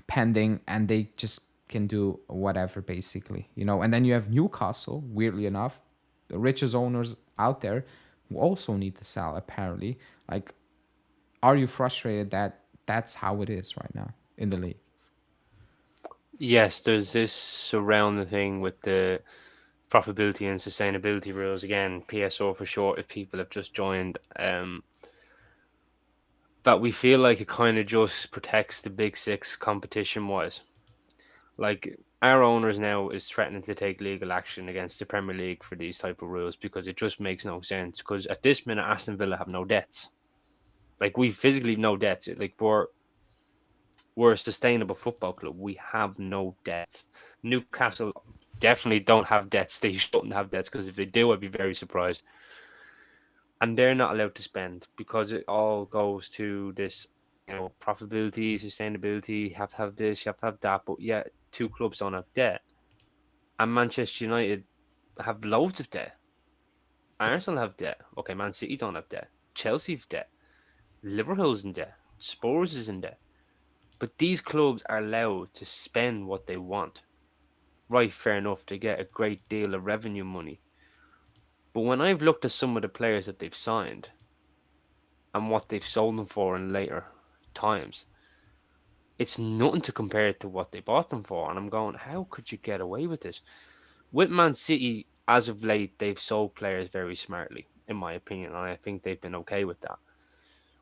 pending, and they just can do whatever basically, and then you have Newcastle, weirdly enough, the richest owners out there who also need to sell apparently. Like, are you frustrated that that's how it is right now in the league? Yes, there's this surrounding thing with the profitability and sustainability rules, again, PSO for short, if people have just joined, that we feel like it kind of just protects the big six competition wise. Like, our owners now is threatening to take legal action against the Premier League for these type of rules because it just makes no sense. Because at this minute, Aston Villa have no debts. Like, we physically no debts. Like, we're a sustainable football club. We have no debts. Newcastle definitely don't have debts. They shouldn't have debts, because if they do, I'd be very surprised. And they're not allowed to spend because it all goes to this, profitability, sustainability. You have to have this, you have to have that. But yet, two clubs don't have debt, and Manchester United have loads of debt. Arsenal have debt. Okay, Man City don't have debt. Chelsea have debt. Liverpool's in debt. Spurs is in debt. But these clubs are allowed to spend what they want. Right, fair enough, to get a great deal of revenue money. But when I've looked at some of the players that they've signed and what they've sold them for in later times, it's nothing to compare to what they bought them for. And I'm going, how could you get away with this? With Man City, as of late, they've sold players very smartly, in my opinion, and I think they've been okay with that.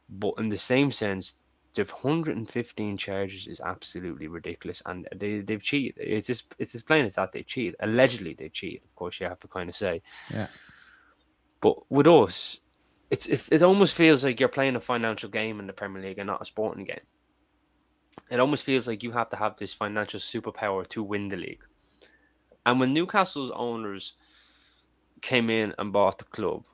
But in the same sense, the 115 charges is absolutely ridiculous, and they've cheated. It's as plain as that. They cheated. Allegedly, they cheated. Of course, you have to kind of say. Yeah. But with us, it almost feels like you're playing a financial game in the Premier League and not a sporting game. It almost feels like you have to have this financial superpower to win the league. And when Newcastle's owners came in and bought the club,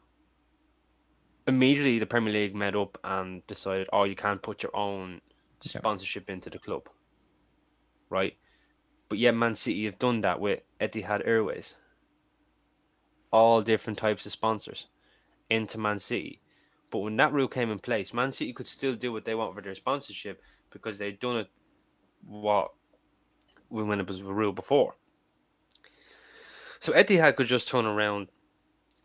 immediately the Premier League met up and decided, oh, you can't put your own Yeah. sponsorship into the club, right? But yet Man City have done that with Etihad Airways, all different types of sponsors into Man City. But when that rule came in place, Man City could still do what they want for their sponsorship because they'd done it what when it was a rule before. So Etihad could just turn around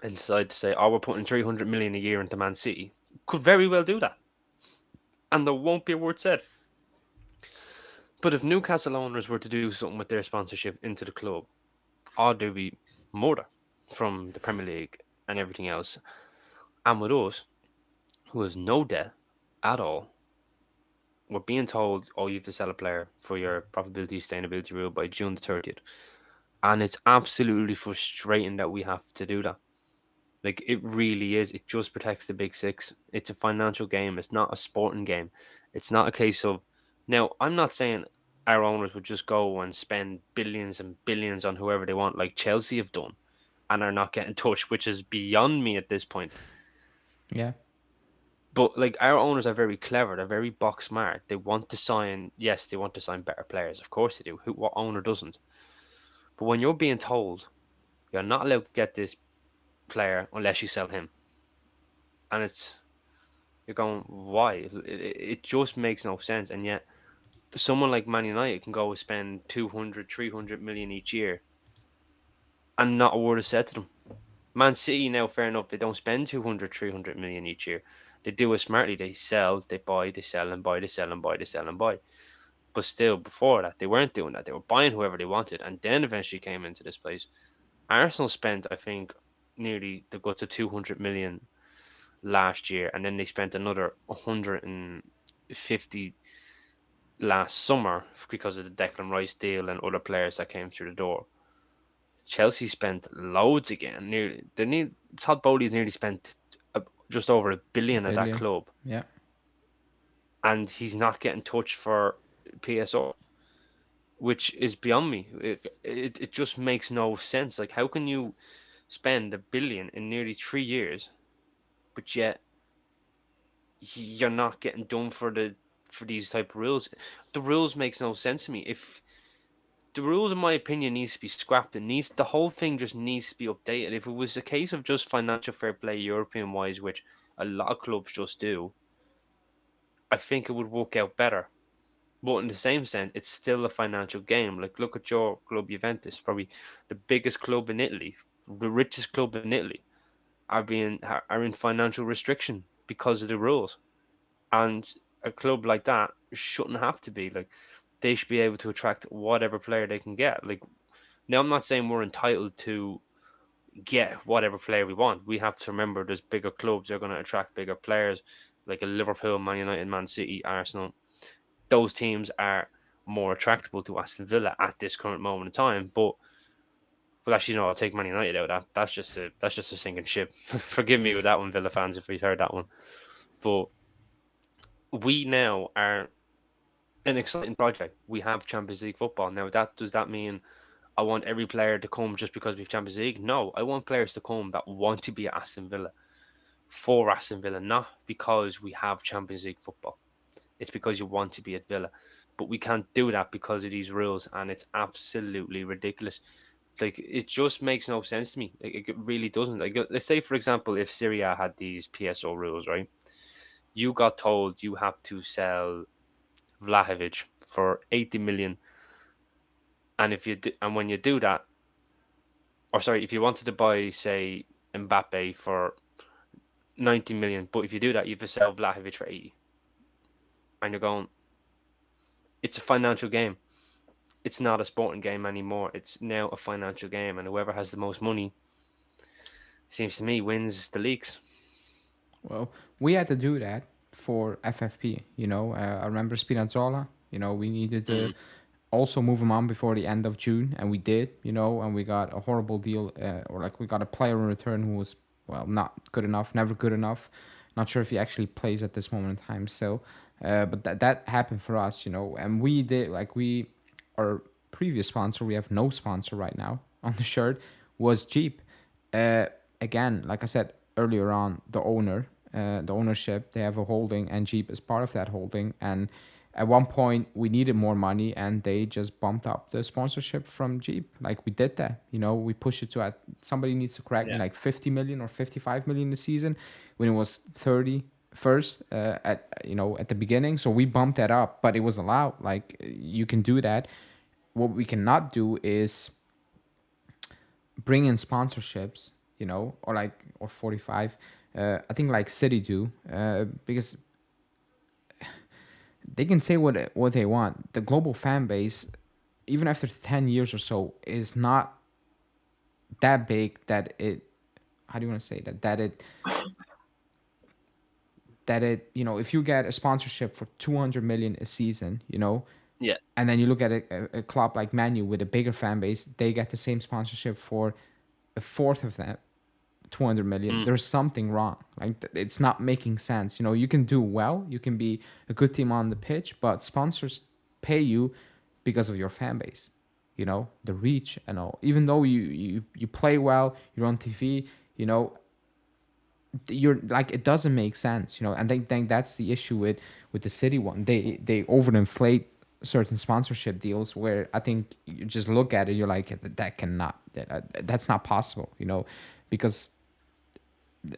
and decide to say, "Oh, we're putting 300 million a year into Man City." Could very well do that, and there won't be a word said. But if Newcastle owners were to do something with their sponsorship into the club, or there'd be MOTTA from the Premier League and everything else, and with us, who has no debt at all, we're being told, "Oh, you have to sell a player for your profitability sustainability rule by June the 30th," and it's absolutely frustrating that we have to do that. Like, it really is. It just protects the big six. It's a financial game. It's not a sporting game. It's not a case of. Now, I'm not saying our owners would just go and spend billions and billions on whoever they want, like Chelsea have done, and are not getting touched, which is beyond me at this point. Yeah. But like, our owners are very clever. They're very box smart. They want to sign. Yes, they want to sign better players. Of course they do. What owner doesn't? But when you're being told you're not allowed to get this player unless you sell him, and you're going, why? It just makes no sense. And yet, someone like Man United can go and spend 200, 300 million each year and not a word is said to them. Man City, now, fair enough, they don't spend 200, 300 million each year. They do it smartly. They sell, they buy, they sell and buy, they sell and buy, they sell and buy. But still, before that, they weren't doing that. They were buying whoever they wanted, and then eventually came into this place. Arsenal spent, I think, nearly the guts of 200 million last year, and then they spent another 150 last summer because of the Declan Rice deal and other players that came through the door. Chelsea spent loads again. Todd Bowley's nearly spent just over $1 billion at that Billion. club, Yeah. and he's not getting touched for PSO, which is beyond me. It just makes no sense. Like, how can you spend $1 billion in nearly 3 years, but yet you're not getting done for these type of rules? The rules makes no sense to me. If the rules, in my opinion, needs to be scrapped, the whole thing just needs to be updated. If it was a case of just financial fair play, European wise, which a lot of clubs just do, I think it would work out better. But in the same sense, it's still a financial game. Like, look at your club, Juventus, probably the biggest club in Italy, the richest club in Italy, are in financial restriction because of the rules. And a club like that shouldn't have to be. Like, they should be able to attract whatever player they can get. Like, now, I'm not saying we're entitled to get whatever player we want. We have to remember there's bigger clubs. They're going to attract bigger players, like a Liverpool, Man United, Man City, Arsenal. Those teams are more attractable to Aston Villa at this current moment in time. But actually, no, I'll take Man United out of that. That's just a sinking ship. Forgive me with that one, Villa fans, if we've heard that one. But we now are an exciting project. We have Champions League football now. Does that mean I want every player to come just because we have Champions League? No, I want players to come that want to be at Aston Villa for Aston Villa, not because we have Champions League football. It's because you want to be at Villa, but we can't do that because of these rules, and it's absolutely ridiculous. Like, it just makes no sense to me. Like, it really doesn't. Like, let's say, for example, if Serie A had these PSO rules, right? You got told you have to sell Vlahovic for 80 million, and and when you do that, or sorry, if you wanted to buy, say, Mbappe for 90 million, but if you do that, you have to sell Vlahovic for 80, and you're going, it's a financial game. It's not a sporting game anymore. It's now a financial game, and whoever has the most money, seems to me, wins the leagues. Well, we had to do that for FFP. I remember Spinazzola. We needed to Mm, also move him on before the end of June, and we did. And we got a horrible deal, or like we got a player in return who was not good enough, never good enough. Not sure if he actually plays at this moment in time still, but that happened for us. And we did our previous sponsor. We have no sponsor right now on the shirt. Was Jeep. Uh, Again, like I said earlier on, the ownership, they have a holding, and Jeep is part of that holding. And at one point, we needed more money, and they just bumped up the sponsorship from Jeep. Like we did that, we pushed it to somebody needs to correct me, yeah. like 50 million or 55 million a season, when it was 30 first at the beginning. So we bumped that up, but it was allowed. Like you can do that. What we cannot do is bring in sponsorships, or 45. I think like City do, because they can say what they want. The global fan base, even after 10 years or so, is not that big that it. How do you want to say that? That it, if you get a sponsorship for 200 million a season, Yeah. and then you look at a club like Manu with a bigger fan base, they get the same sponsorship for a fourth of that, 200 million. Mm, There's something wrong. Like it's not making sense. You can do well, you can be a good team on the pitch, but sponsors pay you because of your fan base, the reach and all. Even though you play well, you're on TV, you're like, it doesn't make sense. And they think that's the issue with the City one. They overinflate certain sponsorship deals, where I think you just look at it, you're like, that cannot, that's not possible, because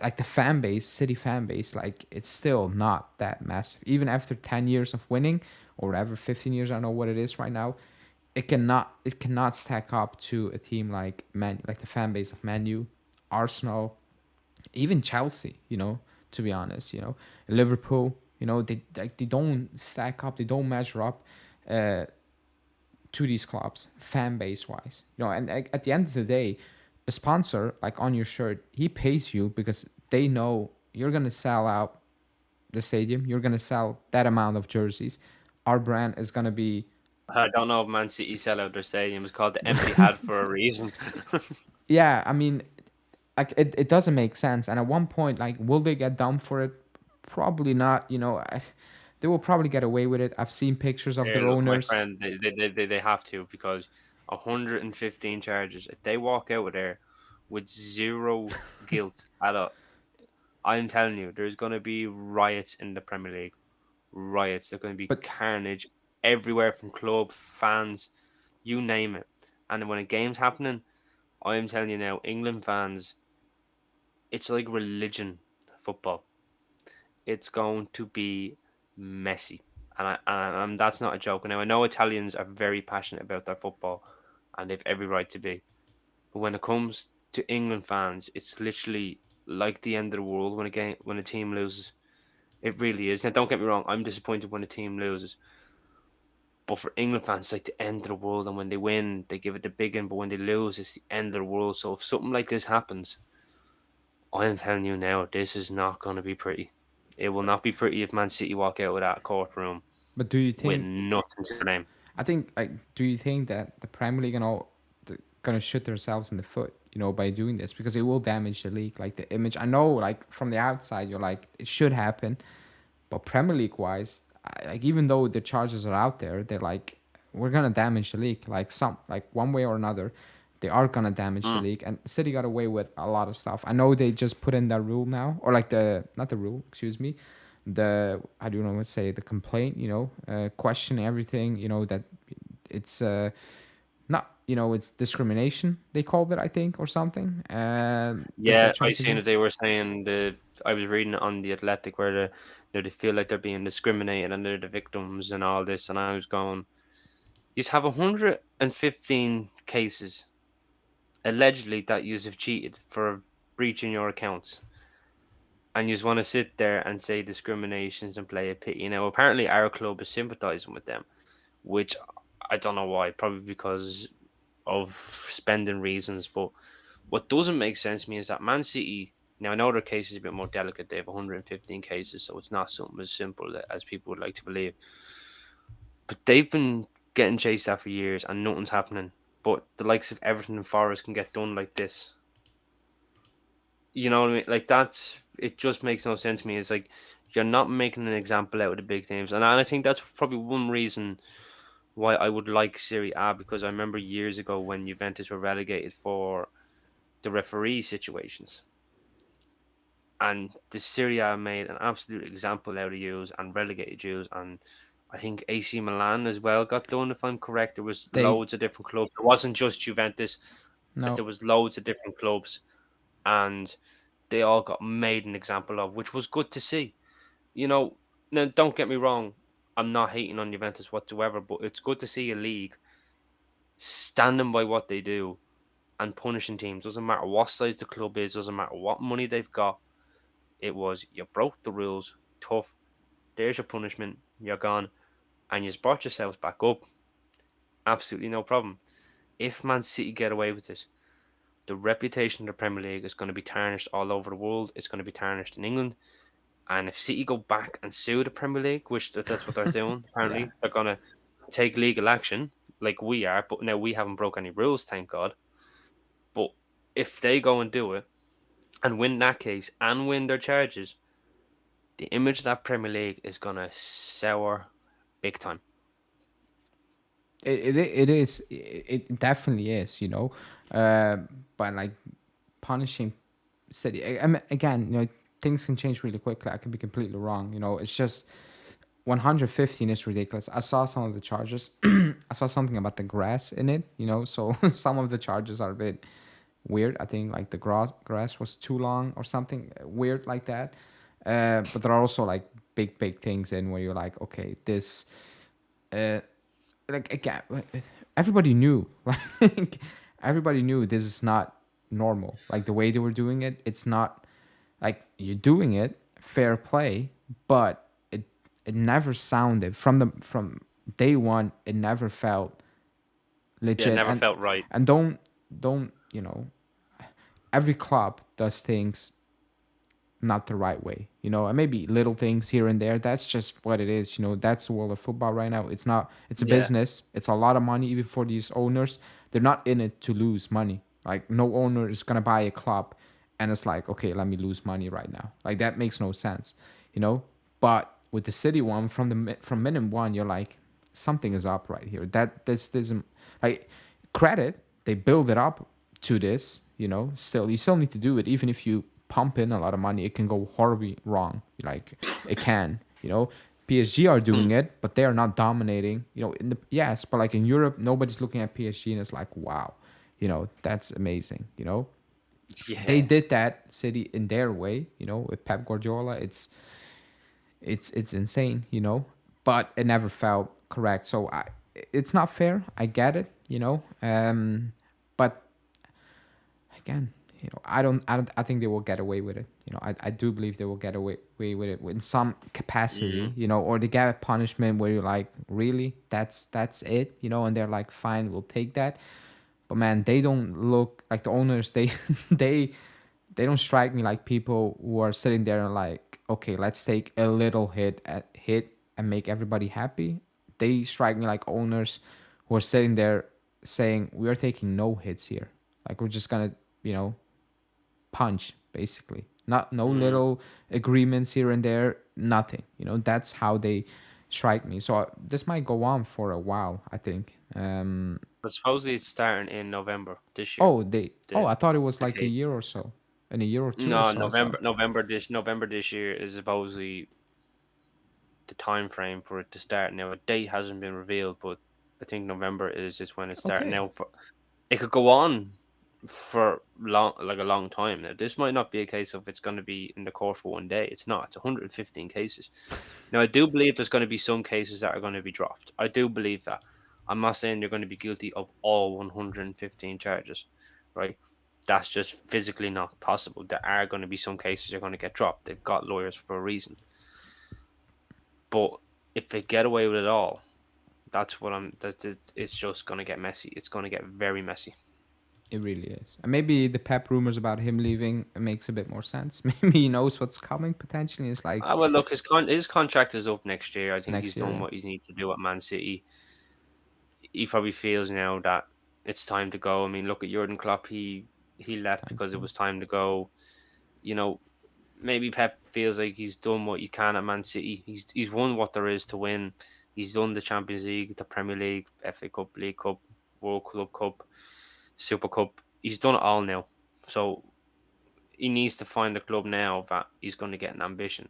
like the fan base, City fan base, like it's still not that massive. Even after 10 years of winning, or whatever, 15 years, I don't know what it is right now, it cannot stack up to a team like like the fan base of Manu, Arsenal, even Chelsea, to be honest, Liverpool, they don't stack up, they don't measure up uh, to these clubs fan base wise. And at the end of the day, a sponsor like on your shirt, he pays you because they know you're gonna sell out the stadium, you're gonna sell that amount of jerseys. Our brand is gonna be. I don't know if Man City sell out their stadium. It's called the Empty Hat for a reason. Yeah, I mean, like it doesn't make sense. And at one point, like, will they get done for it? Probably not. They will probably get away with it. I've seen pictures of Here, their look, my owners. friend, they have to, because 115 charges. If they walk out of there with zero guilt at all, I'm telling you, there's going to be riots in the Premier League. Riots. There's going to be But carnage everywhere, from club, fans, you name it. And when a game's happening, I'm telling you now, England fans, it's like religion, football. It's going to be messy. And that's not a joke. Now, I know Italians are very passionate about their football, and they've every right to be. But when it comes to England fans, it's literally like the end of the world when a team loses. It really is. Now, don't get me wrong, I'm disappointed when a team loses. But for England fans, it's like the end of the world. And when they win, they give it the big one. But when they lose, it's the end of the world. So if something like this happens, I'm telling you now, this is not going to be pretty. It will not be pretty if Man City walk out of that courtroom but do you with think? nothing to their name. I think, like, do you think that the Premier League and all gonna shoot themselves in the foot, by doing this, because it will damage the league, like the image. I know, like from the outside, you're like, it should happen, but Premier League wise, like, even though the charges are out there, they're like, we're gonna damage the league, like one way or another. They are gonna damage the Mm. league, and City got away with a lot of stuff. I know they just put in that rule now, or like the not the rule, excuse me, the, I don't know what to say, the complaint, question everything, that it's not, it's discrimination, they called it, I think, or something, that they're Yeah, I trying to seen do. that they were saying I was reading it on the Athletic where they feel like they're being discriminated and they're the victims and all this, and I was going, you have 115 cases allegedly that you have cheated for breaching your accounts, and you just want to sit there and say discriminations and play a pity. Now, apparently, our club is sympathising with them, which I don't know why. Probably because of spending reasons. But what doesn't make sense to me is that Man City. Now, I know their case is a bit more delicate. They have 115 cases, so it's not something as simple as people would like to believe. But they've been getting chased after years, and nothing's happening. But the likes of Everton and Forest can get done like this. You know what I mean? Like that's it. Just makes no sense to me. It's like you're not making an example out of the big names, and I think that's probably one reason why I would like Serie A, because I remember years ago when Juventus were relegated for the referee situations, and the Serie A made an absolute example out of you and relegated you, and I think AC Milan as well got done. If I'm correct, there was They loads of different clubs. It wasn't just Juventus. no, There was loads of different clubs, and they all got made an example of, which was good to see. You know, now don't get me wrong, I'm not hating on Juventus whatsoever, but it's good to see a league standing by what they do and punishing teams. Doesn't matter what size the club is, doesn't matter what money they've got. It was you broke the rules, tough. There's your punishment. You're gone, and you brought yourselves back up. Absolutely no problem. If Man City get away with this, the reputation of the Premier League is going to be tarnished all over the world. It's going to be tarnished in England. And if City go back and sue the Premier League, which that's what they're doing, yeah. apparently, they're going to take legal action like we are. But now we haven't broke any rules, thank God. But if they go and do it and win that case and win their charges, the image of that Premier League is going to sour big time. It is it definitely is, uh, but like punishing City, I mean, again, things can change really quickly. I could be completely wrong. It's just 115 is ridiculous. I saw some of the charges. I saw something about the grass in it. So some of the charges are a bit weird. I think like the grass was too long or something weird like that. But there are also like big things in where you're like, okay, this uh, like again, everybody knew, like everybody knew this is not normal. Like the way they were doing it, it's not like you're doing it fair play, but it never sounded from day one. It never felt Yeah, it legit, never felt right. and don't every club does things not the right way, and maybe little things here and there. That's just what it is. That's the world of football right now. It's a Yeah, business. It's a lot of money, even for these owners. They're not in it to lose money. Like no owner is gonna buy a club and it's like, okay, let me lose money right now. Like that makes no sense, but with the City one, from minute one, you're like, something is up right here. That this isn't like credit. They build it up to this. Still, you still need to do it, even if you pump in a lot of money. It can go horribly wrong. Like it can. PSG are doing mm, it, but they are not dominating. In the yes, but like in Europe, nobody's looking at PSG and it's like, wow, that's amazing. They yeah. did that City in their way. With Pep Guardiola, it's insane. But it never felt correct. So it's not fair. I get it. But again, I think they will get away with it. I do believe they will get away with it in some capacity. Mm, Or they get a punishment where you're like, really, that's it. And they're like, fine, we'll take that. But man, they don't look like the owners. They they they don't strike me like people who are sitting there and like, okay, let's take a little hit and make everybody happy. They strike me like owners who are sitting there saying, we are taking no hits here. Like we're just gonna, you know, punch basically. Not no mm. little agreements here and there. Nothing. That's how they strike me. So this might go on for a while, I think. But supposedly it's starting in November this year. Oh, The I thought it was the like a case. year or so. In a year or two or No, so, I saw. November this year is supposedly the time frame for it to start. Now a date hasn't been revealed, but I think November is just when it's starting. Okay. Now for it could go on for a long time now. This might not be a case of it's going to be in the court for one day. It's not. It's 115 cases. Now, I do believe there's going to be some cases that are going to be dropped. I do believe that. I'm not saying they're going to be guilty of all 115 charges, right? That's just physically not possible. There are going to be some cases that are going to get dropped. They've got lawyers for a reason. But if they get away with it all, it's just going to get messy. It's going to get very messy. It really is. And maybe the Pep rumors about him leaving makes a bit more sense. Maybe he knows what's coming potentially. It's like Well, look, his contract is up next year. I think next he's year. done what he needs to do at Man City. He probably feels now that it's time to go. I mean, look at Jurgen Klopp. He left because it was time to go. You know, maybe Pep feels like he's done what he can at Man City. He's won what there is to win. He's done the Champions League, the Premier League, FA Cup, League Cup, World Club Cup, Super Cup. He's done it all now. So he needs to find a club now that he's going to get an ambition.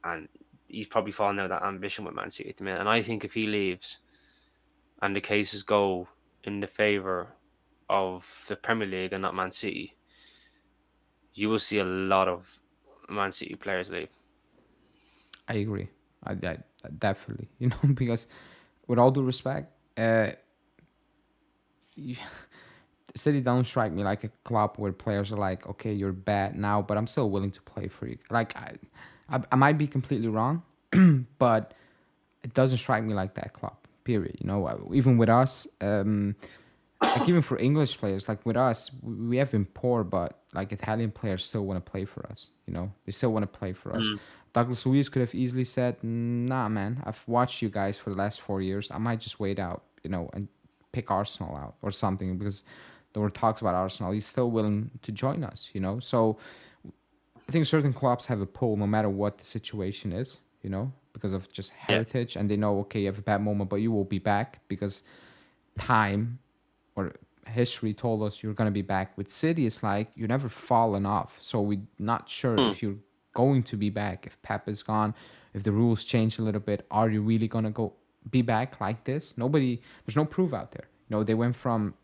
And he's probably fallen out of that ambition with Man City at the minute. And I think if he leaves and the cases go in the favour of the Premier League and not Man City, you will see a lot of Man City players leave. I agree. I definitely, because with all due respect, City don't strike me like a club where players are like, okay, you're bad now, but I'm still willing to play for you. Like, I might be completely wrong, but it doesn't strike me like that club. Period. Even with us, like even for English players, like with us, we have been poor, but like Italian players still want to play for us. They still want to play for us. Douglas Luiz could have easily said, "Nah, man, I've watched you guys for the last 4 years. I might just wait out, and pick Arsenal out or something because there were talks about Arsenal. He's still willing to join us, So I think certain clubs have a pull no matter what the situation is, because of just heritage, and they know, okay, you have a bad moment, but you will be back because time or history told us you're going to be back. With City, it's like you never fallen off, so we're not sure if you're going to be back, if Pep is gone, if the rules change a little bit. Are you really going to be back like this? There's no proof out there. They went from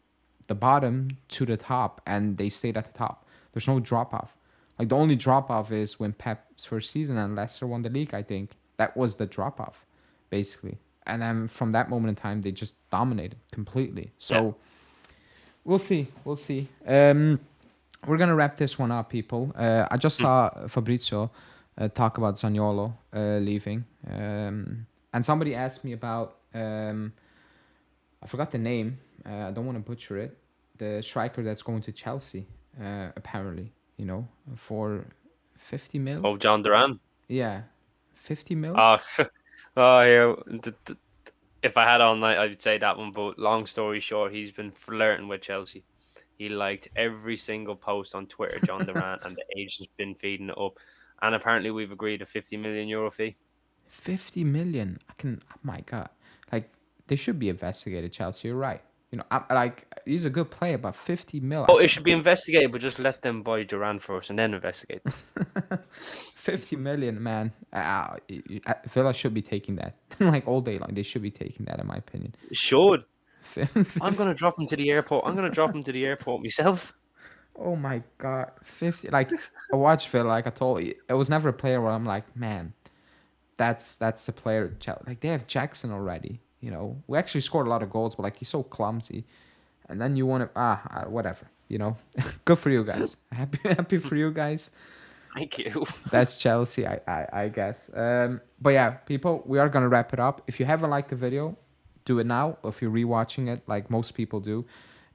the bottom to the top and they stayed at the top. There's no drop off. Like the only drop off is when Pep's first season and Leicester won the league. I think that was the drop off, basically. And then from that moment in time, they just dominated completely. So we'll see. We're gonna wrap this one up, people. I just saw Fabrizio talk about Zaniolo leaving, and somebody asked me about I forgot the name. I don't want to butcher it. The striker that's going to Chelsea, apparently, for 50 mil. Oh, John Duran. Yeah, 50 mil. Oh, yeah. If I had all night, I'd say that one. But long story short, he's been flirting with Chelsea. He liked every single post on Twitter, John Duran, and the agent's been feeding it up. And apparently, we've agreed a €50 million fee. 50 million. Oh my God. Like, they should be investigated, Chelsea. You're right. He's a good player, but 50 mil. Oh, it should be investigated, but just let them buy Duran first and then investigate. 50 million, man. Villa should be taking that. Like all day long, they should be taking that, in my opinion. Should. I'm going to drop him to the airport. I'm going to drop him to the airport myself. Oh my God. 50. Like, I watched Villa, like I told you. It was never a player where I'm like, man, that's the player. Like, they have Jackson already. We actually scored a lot of goals, but like he's so clumsy. And then you want to whatever. Good for you guys. Happy for you guys. Thank you. That's Chelsea, I guess. But yeah, people, we are gonna wrap it up. If you haven't liked the video, do it now. If you're rewatching it, like most people do,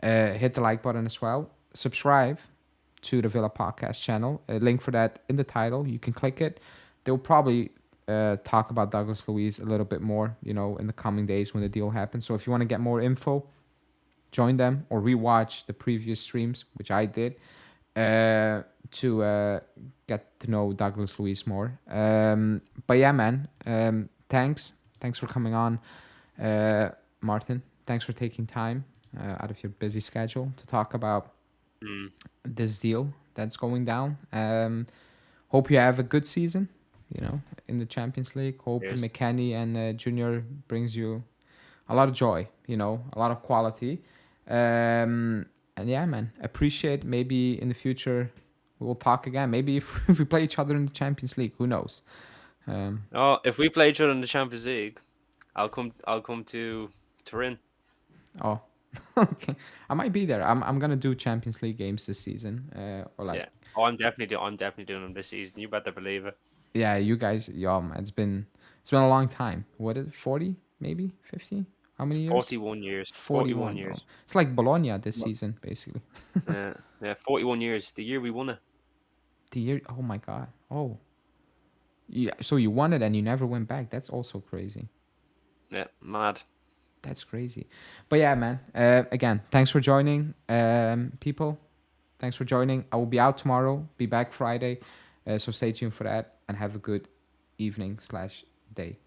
hit the like button as well. Subscribe to the Villa Podcast channel. A link for that in the title. You can click it. They'll probably talk about Douglas Luiz a little bit more, in the coming days when the deal happens. So if you want to get more info, join them or rewatch the previous streams, which I did, to get to know Douglas Luiz more. But yeah, man, thanks for coming on, Martin. Thanks for taking time out of your busy schedule to talk about this deal that's going down. Hope you have a good season, in the Champions League. Hope McKennie and Junior brings you a lot of joy, a lot of quality. And yeah, man, appreciate. Maybe in the future we'll talk again. Maybe if we play each other in the Champions League, who knows? Oh, if we play each other in the Champions League, I'll come to Turin. Oh, okay. I might be there. I'm gonna do Champions League games this season. Or like, Yeah. Oh, I'm definitely doing them this season. You better believe it. yeah, you guys, yeah, man, it's been a long time. What is it? 40, maybe 50? How many years? 41 years. 41 41, bro. years. It's like Bologna this season, basically. Yeah. Yeah. 41 years. The year we won it. The year. Oh my God. Oh, yeah. So you won it and you never went back. That's also crazy. Yeah. Mad. That's crazy. But yeah, man. Again, thanks for joining, people. Thanks for joining. I will be out tomorrow. Be back Friday. So stay tuned for that and have a good evening/day.